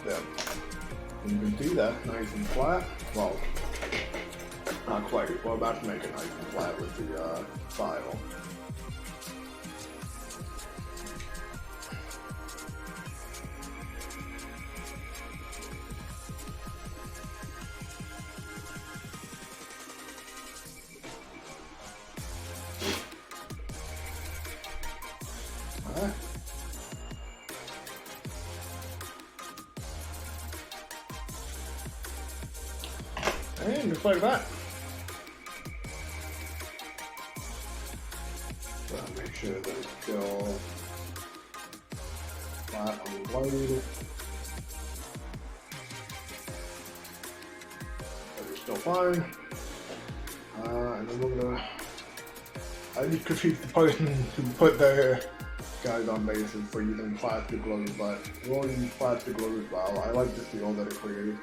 Yeah. You can see that nice and flat. Well, not quite. We're about to make it nice and flat with the file. Alright. And just like that. So make sure that it's still flat on the blade. But it's still fine. And then we're gonna. I just confused the person who put their guys on bases for using plastic glue, but we'll use plastic glue as well. I like the feel that it creates.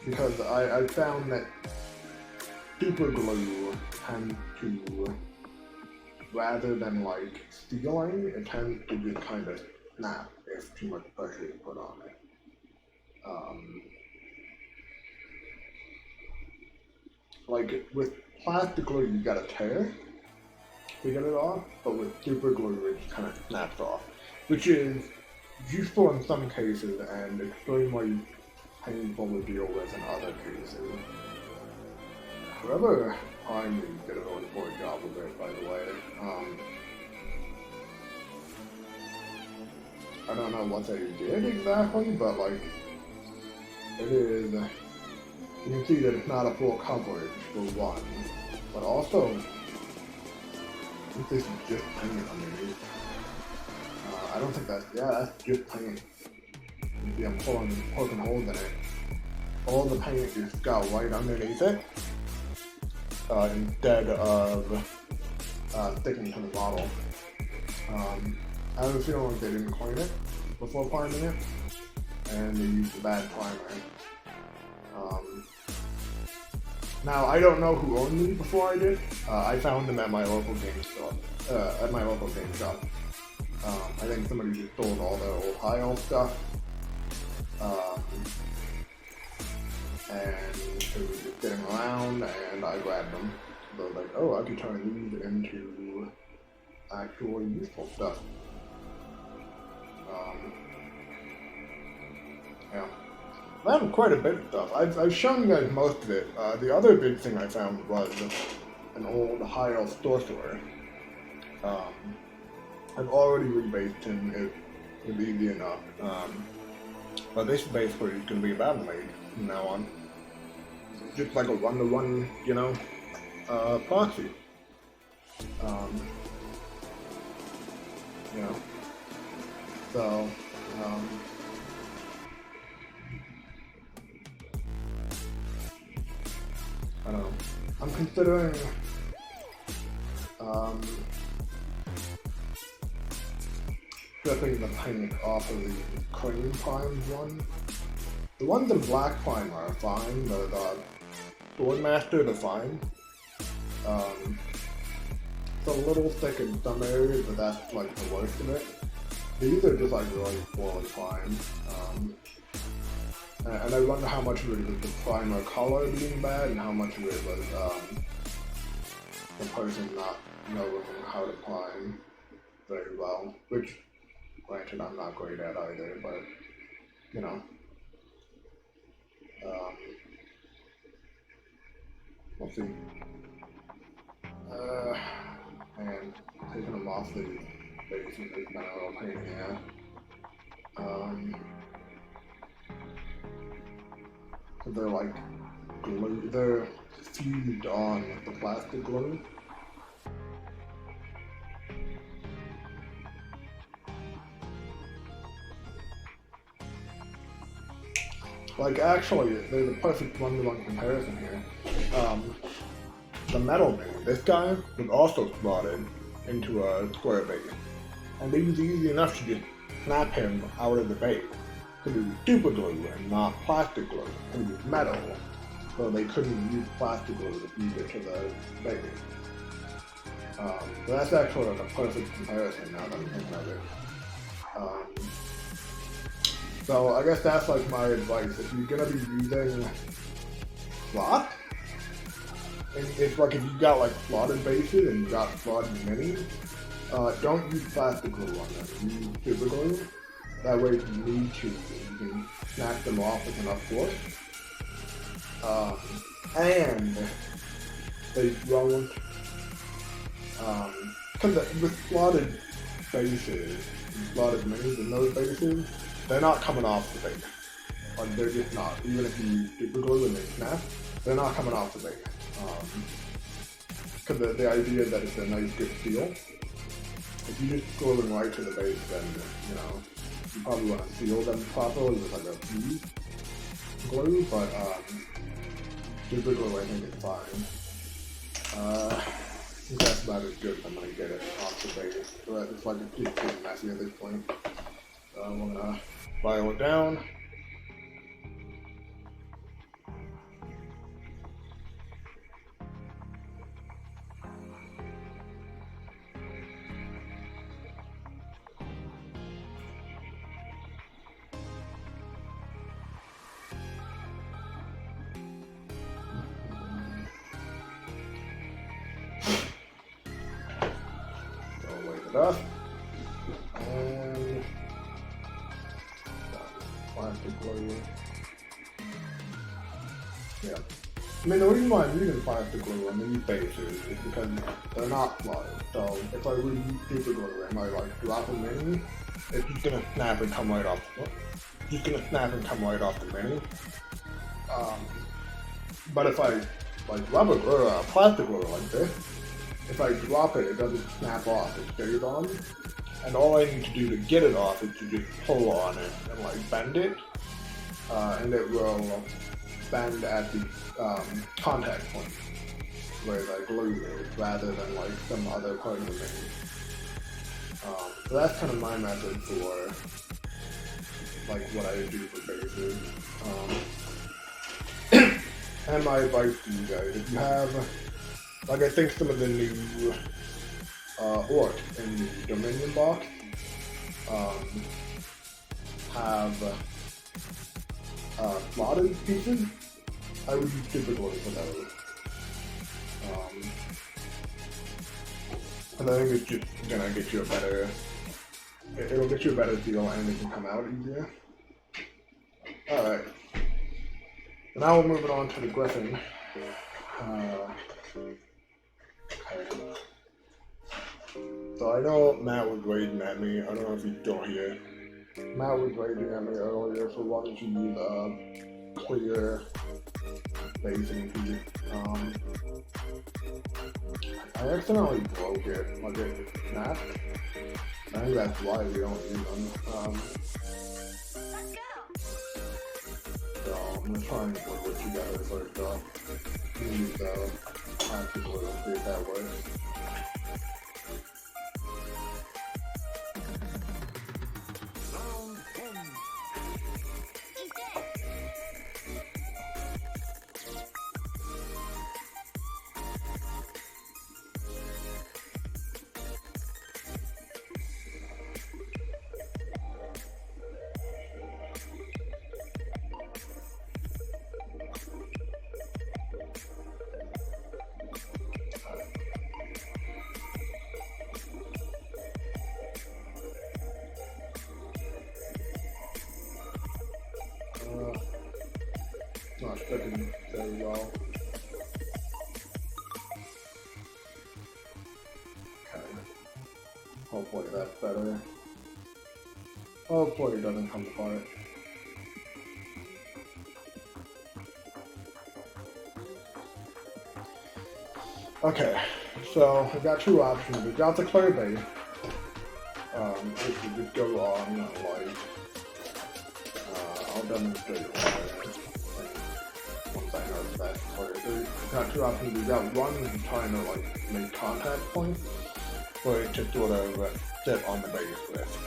Because I found that super glue tends to, rather than like sealing, it tends to just kind of snap if too much pressure is put on it. Like with plastic glue, you gotta tear to get it off, but with super glue, it just kind of snaps off, which is useful in some cases and extremely painful to deal with in other cases. Whoever primed me did a really poor job of it, by the way. I don't know what they did exactly, but like, it is, you can see that it's not a full coverage for one, but also, I think this is just paint underneath. I don't think that's, yeah, that's just paint. See, I'm poking holes in it. All the paint just got right underneath it, instead of sticking to the bottle. I have a feeling like they didn't clean it before priming it, and they used a bad primer. Now I don't know who owned these before I did. I found them at my local game shop. I think somebody just stole all their old high elf stuff. And it was just getting around, and I grabbed them. So I was like, oh, I could turn these into actually useful stuff. Yeah. I have quite a bit of stuff. I've shown you guys most of it. The other big thing I found was an old high elf sorcerer. I've already rebased him. It was easy enough. But this basically is going to be a battle mage from now on. Just like a one-to-one, you know, proxy. You know. So, I don't know. I'm considering, stripping the paint off of the cream prime one. The ones in black prime are fine, the Swordmaster are fine. It's a little thick in some areas, but that's like the worst of it. These are just like really poorly primed. And I wonder how much of it was the primer color being bad and how much of it was the person not knowing how to prime very well. Which, granted, I'm not great at either, but, you know. We'll see. And taking them off the base has been a little pain in the ass. They're like glue, they're fused on with the plastic glue. Like actually, there's a perfect one-to-one comparison here. The metal man, this guy was also slotted into a square base. And it was easy enough to just snap him out of the base. Because it was super glue and not plastic glue. And it was metal. So they couldn't use plastic glue to fuse it to the base. So that's actually like a perfect comparison now that I'm thinking of it. So I guess that's like my advice. If you're gonna be using slot, and it's like if you got like slotted bases and you got slotted minis, don't use plastic glue on them. Use super glue. That way if you need to, you can snap them off with enough force. And they won't, because with slotted bases, and slotted minis in those bases, they're not coming off the base. Like, they're just not. Even if you use super glue and they snap, they're not coming off the base. Because the idea is that it's a nice, good seal. If you just glue them right to the base, then, you know, you probably want to seal them properly with like a fuse glue, but super glue I think is fine. I think that's about as good as I'm going to get it off the base. So it's like it's just pretty messy at this point. So I'm going to file it down. Up and plastic glue. Yeah. I mean, the reason why I'm using plastic glue on these bases is because they're not slotted. So if I were to use super glue and I like drop them in, it's just gonna snap and come right off. Just gonna snap and come right off the mini. But if I like rubber glue or plastic glue like this, if I drop it, it doesn't snap off, it stays on. And all I need to do to get it off is to just pull on it and like bend it. And it will bend at the contact point where the glue is, rather than like some other part of the mini. So that's kind of my method for like what I do for bases. And my advice to you guys, if you have, like I think some of the new orcs in the Dominion box have slotted pieces, I would use typical for those. And I think it's just gonna get you a better, it'll get you a better feel and it can come out easier. Alright. Now we're moving on to the Griffin. Okay. So I know Matt was raging at me. I don't know if he's still here. Matt was raging at me earlier for wanting to use a clear basing piece. I accidentally broke it, like it snapped. I think that's why we don't use them. So I'm gonna try and glue it together first off. Use the plastic glue and see if that works. Not sticking very well. Okay. Hopefully that's better. Hopefully it doesn't come apart. Okay, so we've got two options. We've got the clear base, which we just go on, like, I'll demonstrate why. Once I know that's clear. So we've got two options. We've got one is trying to, like, make contact points, where it just sort of sit on the base with.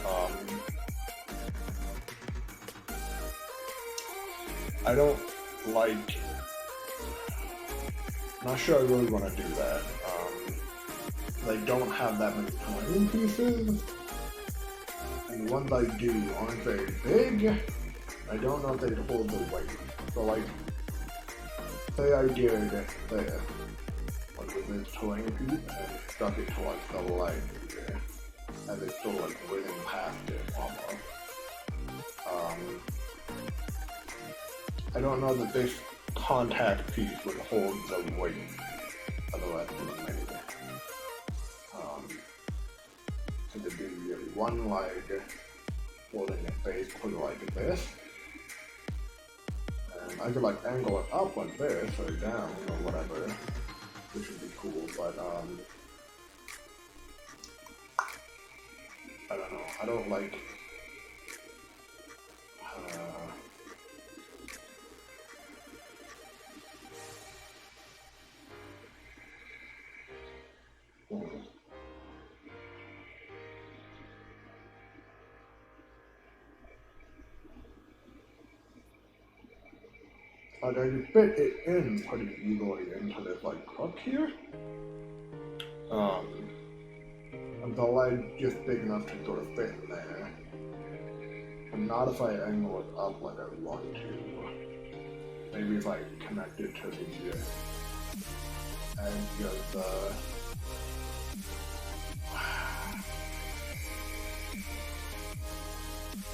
I don't like, not sure I really want to do that. They don't have that many timing pieces, and the ones I do aren't very big. I don't know if they'd hold the weight. So, like, say I did this, like with this terrain piece, and stuck it to, like, the leg here, and it's sort of, like, whizzing past it, almost. I don't know that this contact piece would hold the weight of the rest of the menu. So to do one leg holding it basically like this, and I could like angle it up like this or down or whatever, which would be cool, but I don't know, I don't like like I can fit it in pretty easily into this like crook here. And the leg's just big enough to sort of fit in there. And not if I angle it up like I want to. Maybe if I connect it to the edge of the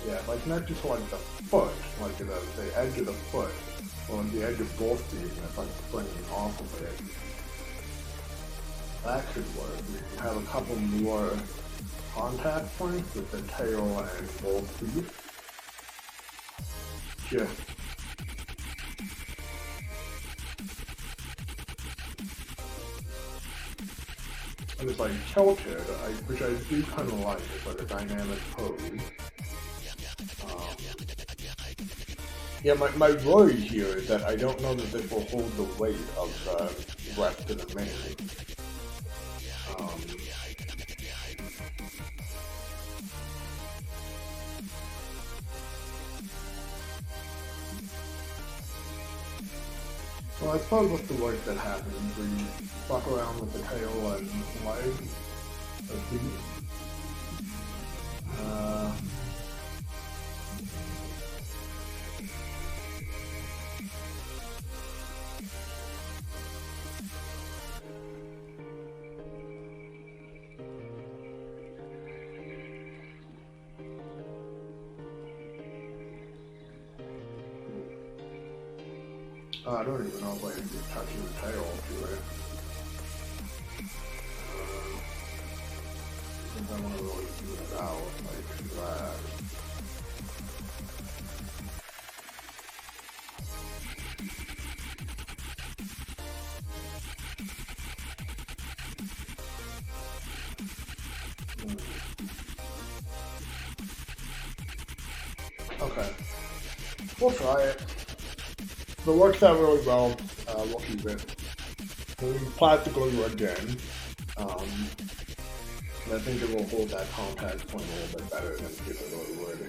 yeah, if I connect it to like the foot, like the edge of the foot, or the edge of both feet, and if I'm springing off of it, that could work. We have a couple more contact points with the tail and both feet. Just and it's like tilted, which I do kind of like. It's like a dynamic pose. Yeah, my worry here is that I don't know that this will hold the weight of the rest of the menu. Well, I suppose with the work that happens, we fuck around with the tail and legs, or feet. I don't even know if I can just touch the tail to it. Since I want to really zoom it out like that. Okay, we'll try it. If it works out really well, we'll keep it. We'll use plastic glue again. And I think it will hold that contact point a little bit better than paper glue would.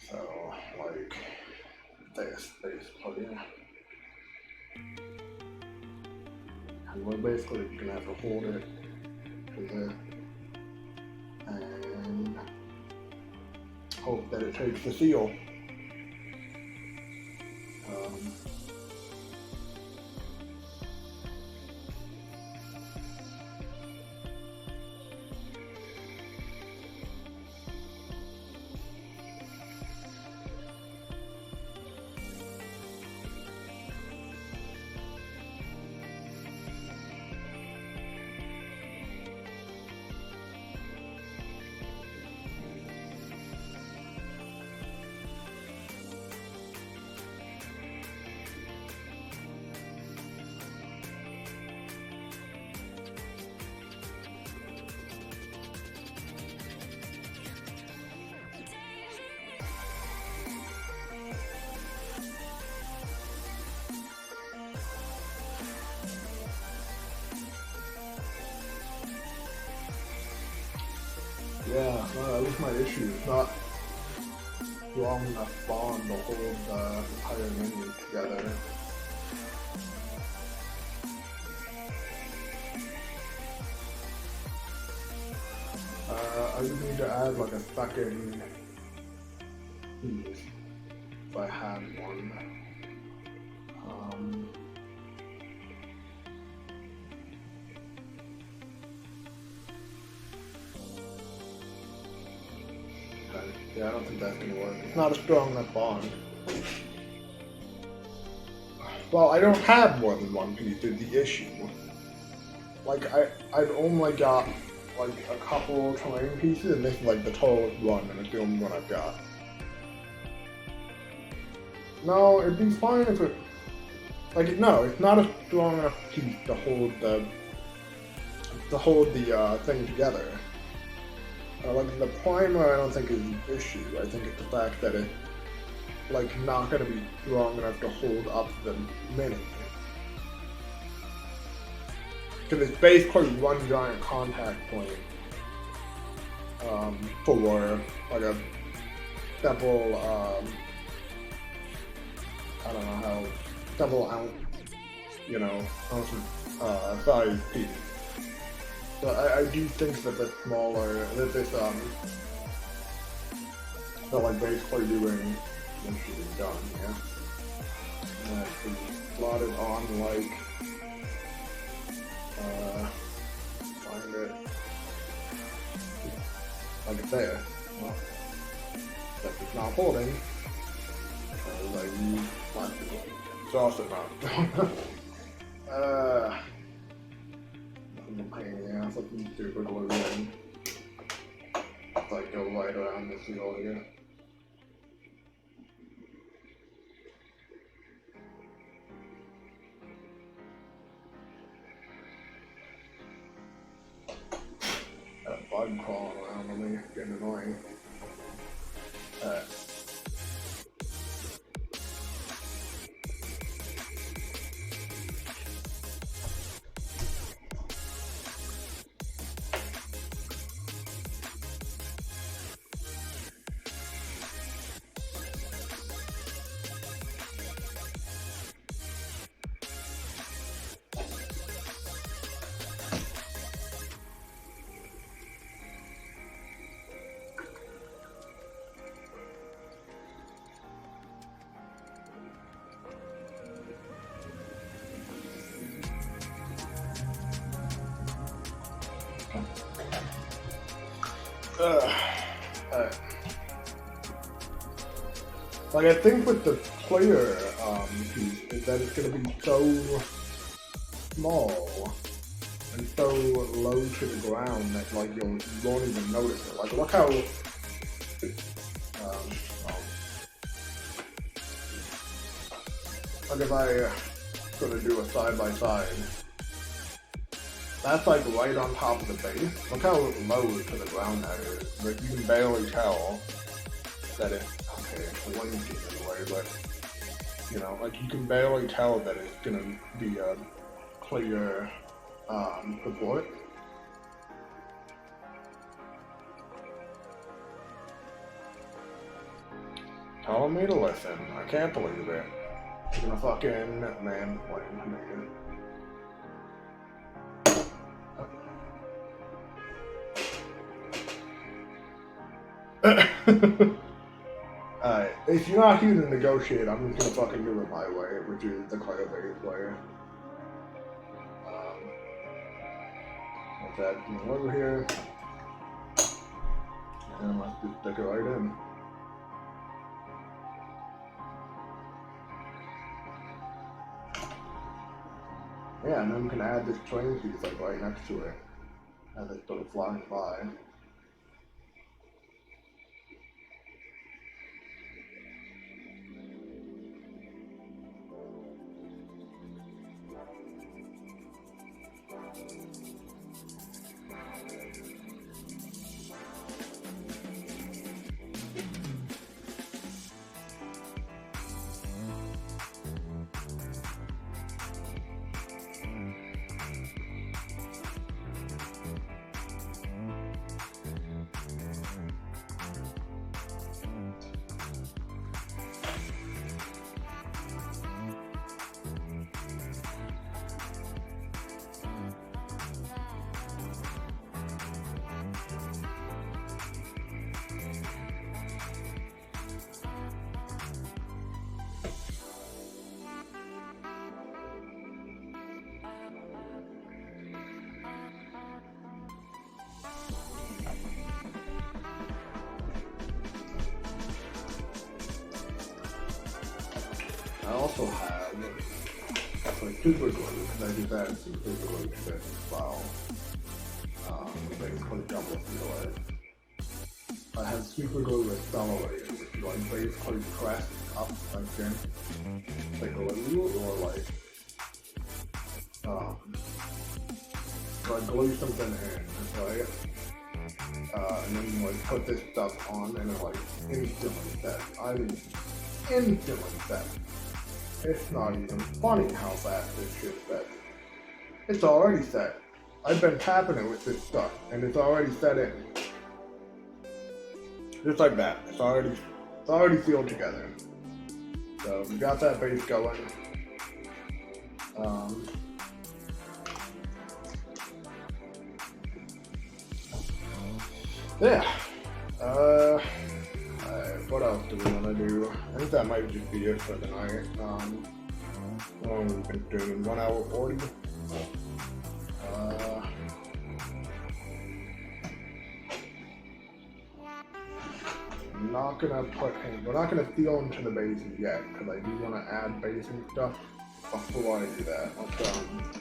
So, like this, basically. And we're basically gonna have to hold it to this and hope that it takes the seal. Yeah, no, that was my issue. It's not strong enough bond to hold the entire menu together. I would need to add like a second piece if I had one. Yeah, I don't think that's gonna work. It's not a strong enough bond. Well, I don't have more than one piece is the issue. Like, I've only got like a couple terrain pieces, and this is like the tallest one, and it's the only one I've got. No, it'd be fine if it... Like, no, it's not a strong enough piece to hold the thing together. Like, the primer I don't think is the issue. I think it's the fact that it's, like, not gonna be strong enough to hold up the mini. Because it's basically one giant contact point for, like, a several, I don't know how, several ounce, you know, size piece. So I do think that the smaller, that this, that like basically doing what should be done, yeah? And that is slotted on like, find it, like there. Well, that is not holding, because I use plastic glue. It's also not. A pain in the ass, let me super glue in. It's like go right around the seal here. Got a bug crawling around on me, getting annoying. Alright. Alright. Like, I think with the player piece is that it's gonna be so small and so low to the ground that like you won't even notice it. Like, look how like if I sort of do a side by side, that's like right on top of the base. Look how low to the ground that is. Like, you can barely tell that it's okay. It's one inch away, but you know, like you can barely tell that it's gonna be a clear support. Telling me to listen. I can't believe it. You're gonna fucking man plane me. Alright, if you're not here to negotiate, I'm just gonna fucking do it my way, which is the clear base way. What's that? Over here. And let's just stick it right in. Yeah, and then we can add this train piece like right next to it as it's sort of flying by. I also have like super glue, because I just added some super glue to this as well. Basically double seal it. I have super glue accelerated, which is like basically press up against the glue, or like glue something in, right? And then like put this stuff on and it like instantly sets. I mean, instantly sets. It's not even funny how fast this shit sets. It's already set. I've been tapping it with this stuff and it's already set in. Just like that. It's already sealed together. So we got that base going. Yeah. What else do we want to do? I think that might just be it for the night. How long have we been doing? 1 hour 40? We're not gonna seal into the bases yet, because I do want to add base and stuff before I do that. Let's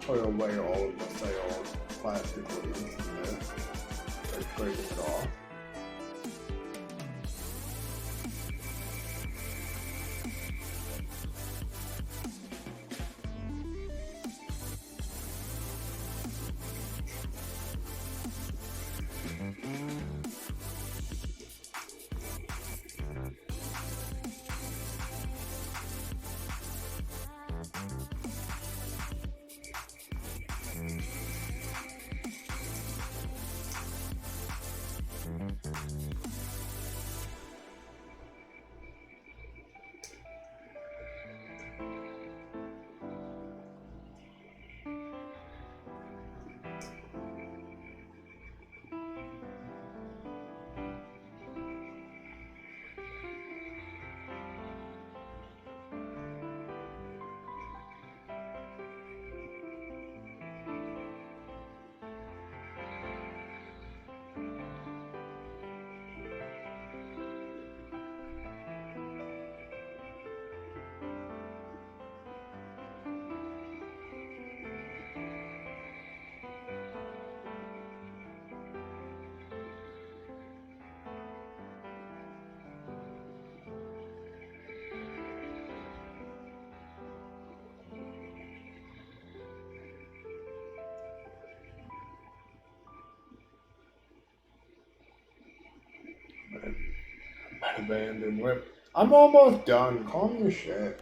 put away all of the failed plastic glues in there. Like breaking it off. abandoned whip. I'm almost done. Calm your shit.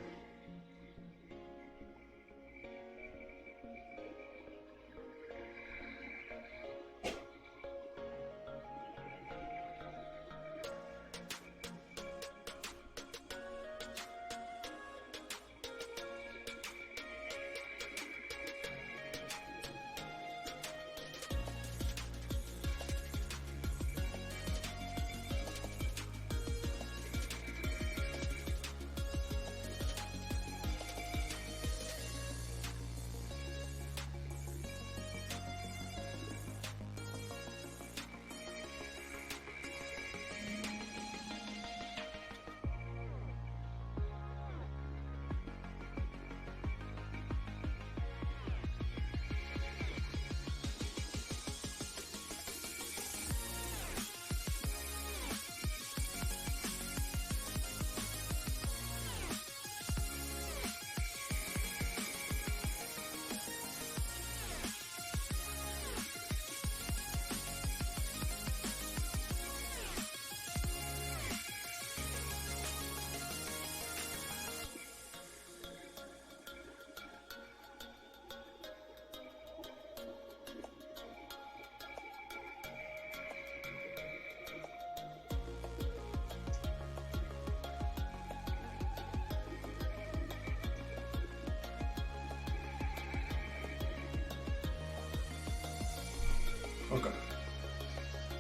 Okay.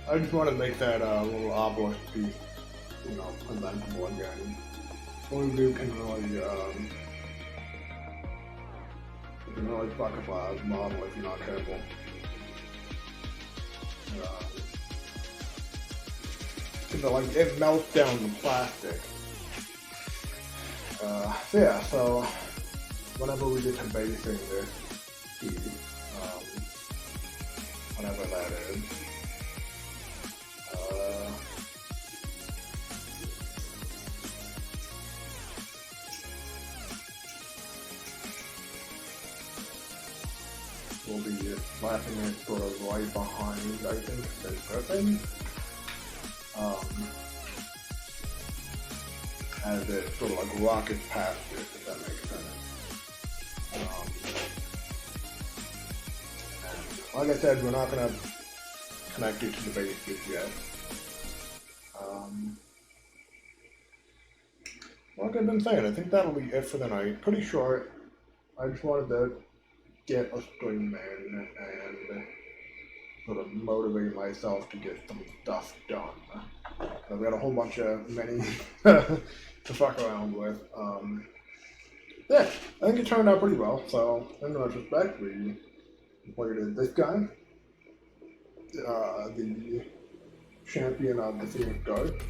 I just want to make that little obelisk piece, presentable again. Only you can really fuck up a model if you're not careful. Because it melts down the plastic. So whenever we get to basing this piece, whatever that is. We'll be slapping it sort of right behind, I think, this person. As it sort of like rockets past it, if that makes sense. Like I said, we're not going to connect it to the base just yet. Like I've been saying, I think that'll be it for the night. Pretty short. I just wanted to get a stream in and sort of motivate myself to get some stuff done. I've got a whole bunch of mini to fuck around with. Yeah, I think it turned out pretty well. So, in retrospect, we completed this guy, the champion of the Phoenix Guard.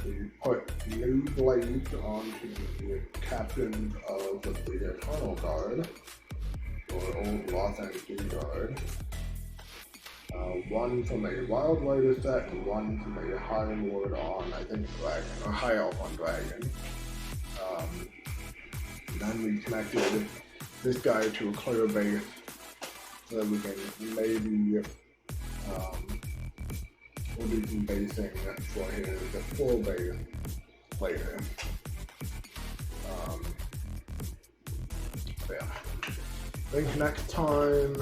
We put new blades onto the captain of the Eternal Guard, or old Los Angeles Guard. One from a Wild Rider set and one from a High Lord on, I think, Dragon, or High Elf on Dragon. Then we connected this guy to a clear base so that we can maybe we'll do some basing for his full base later. Yeah. I think next time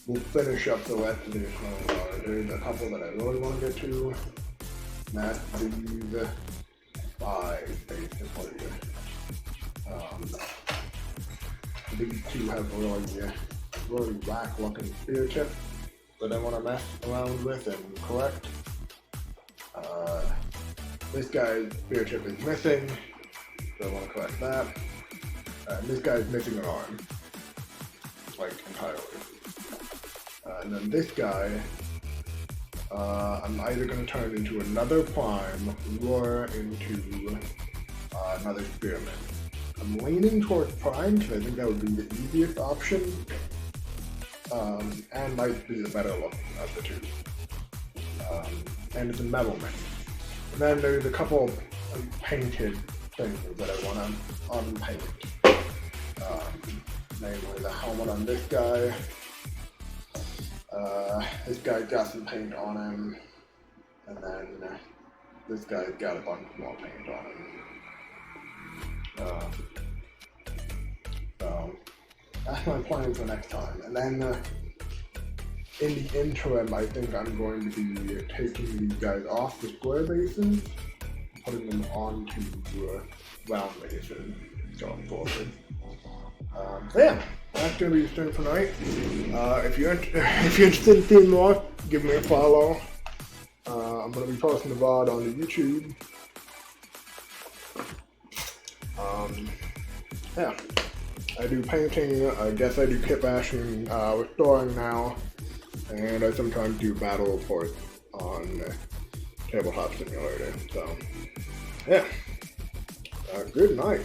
we'll finish up the rest of the Eternal Guard. There's a couple that I really want to get to. And that's these 5, basically. These 2 have really whack-looking spear tips that I want to mess around with and correct. This guy's spear tip is missing, so I want to correct that. And this guy's missing an arm, like entirely. And then this guy, I'm either going to turn into another Prime or into another Spearman. I'm leaning towards Prime because I think that would be the easiest option, and might be the better look of the 2. And it's a metal mix. And then there's a couple of painted things that I want to unpaint. Namely the helmet on this guy. This guy got some paint on him, and then this guy's got a bunch more paint on him. So that's my plan for next time. And then in the interim, I think I'm going to be taking these guys off the square bases, putting them onto round bases going forward. So yeah, that's gonna be the thing for tonight. If you're interested in seeing more, give me a follow. I'm gonna be posting the VOD on the YouTube. Yeah, I do painting. I guess I do kitbashing, restoring now, and I sometimes do battle reports on Tabletop Simulator. So yeah, good night.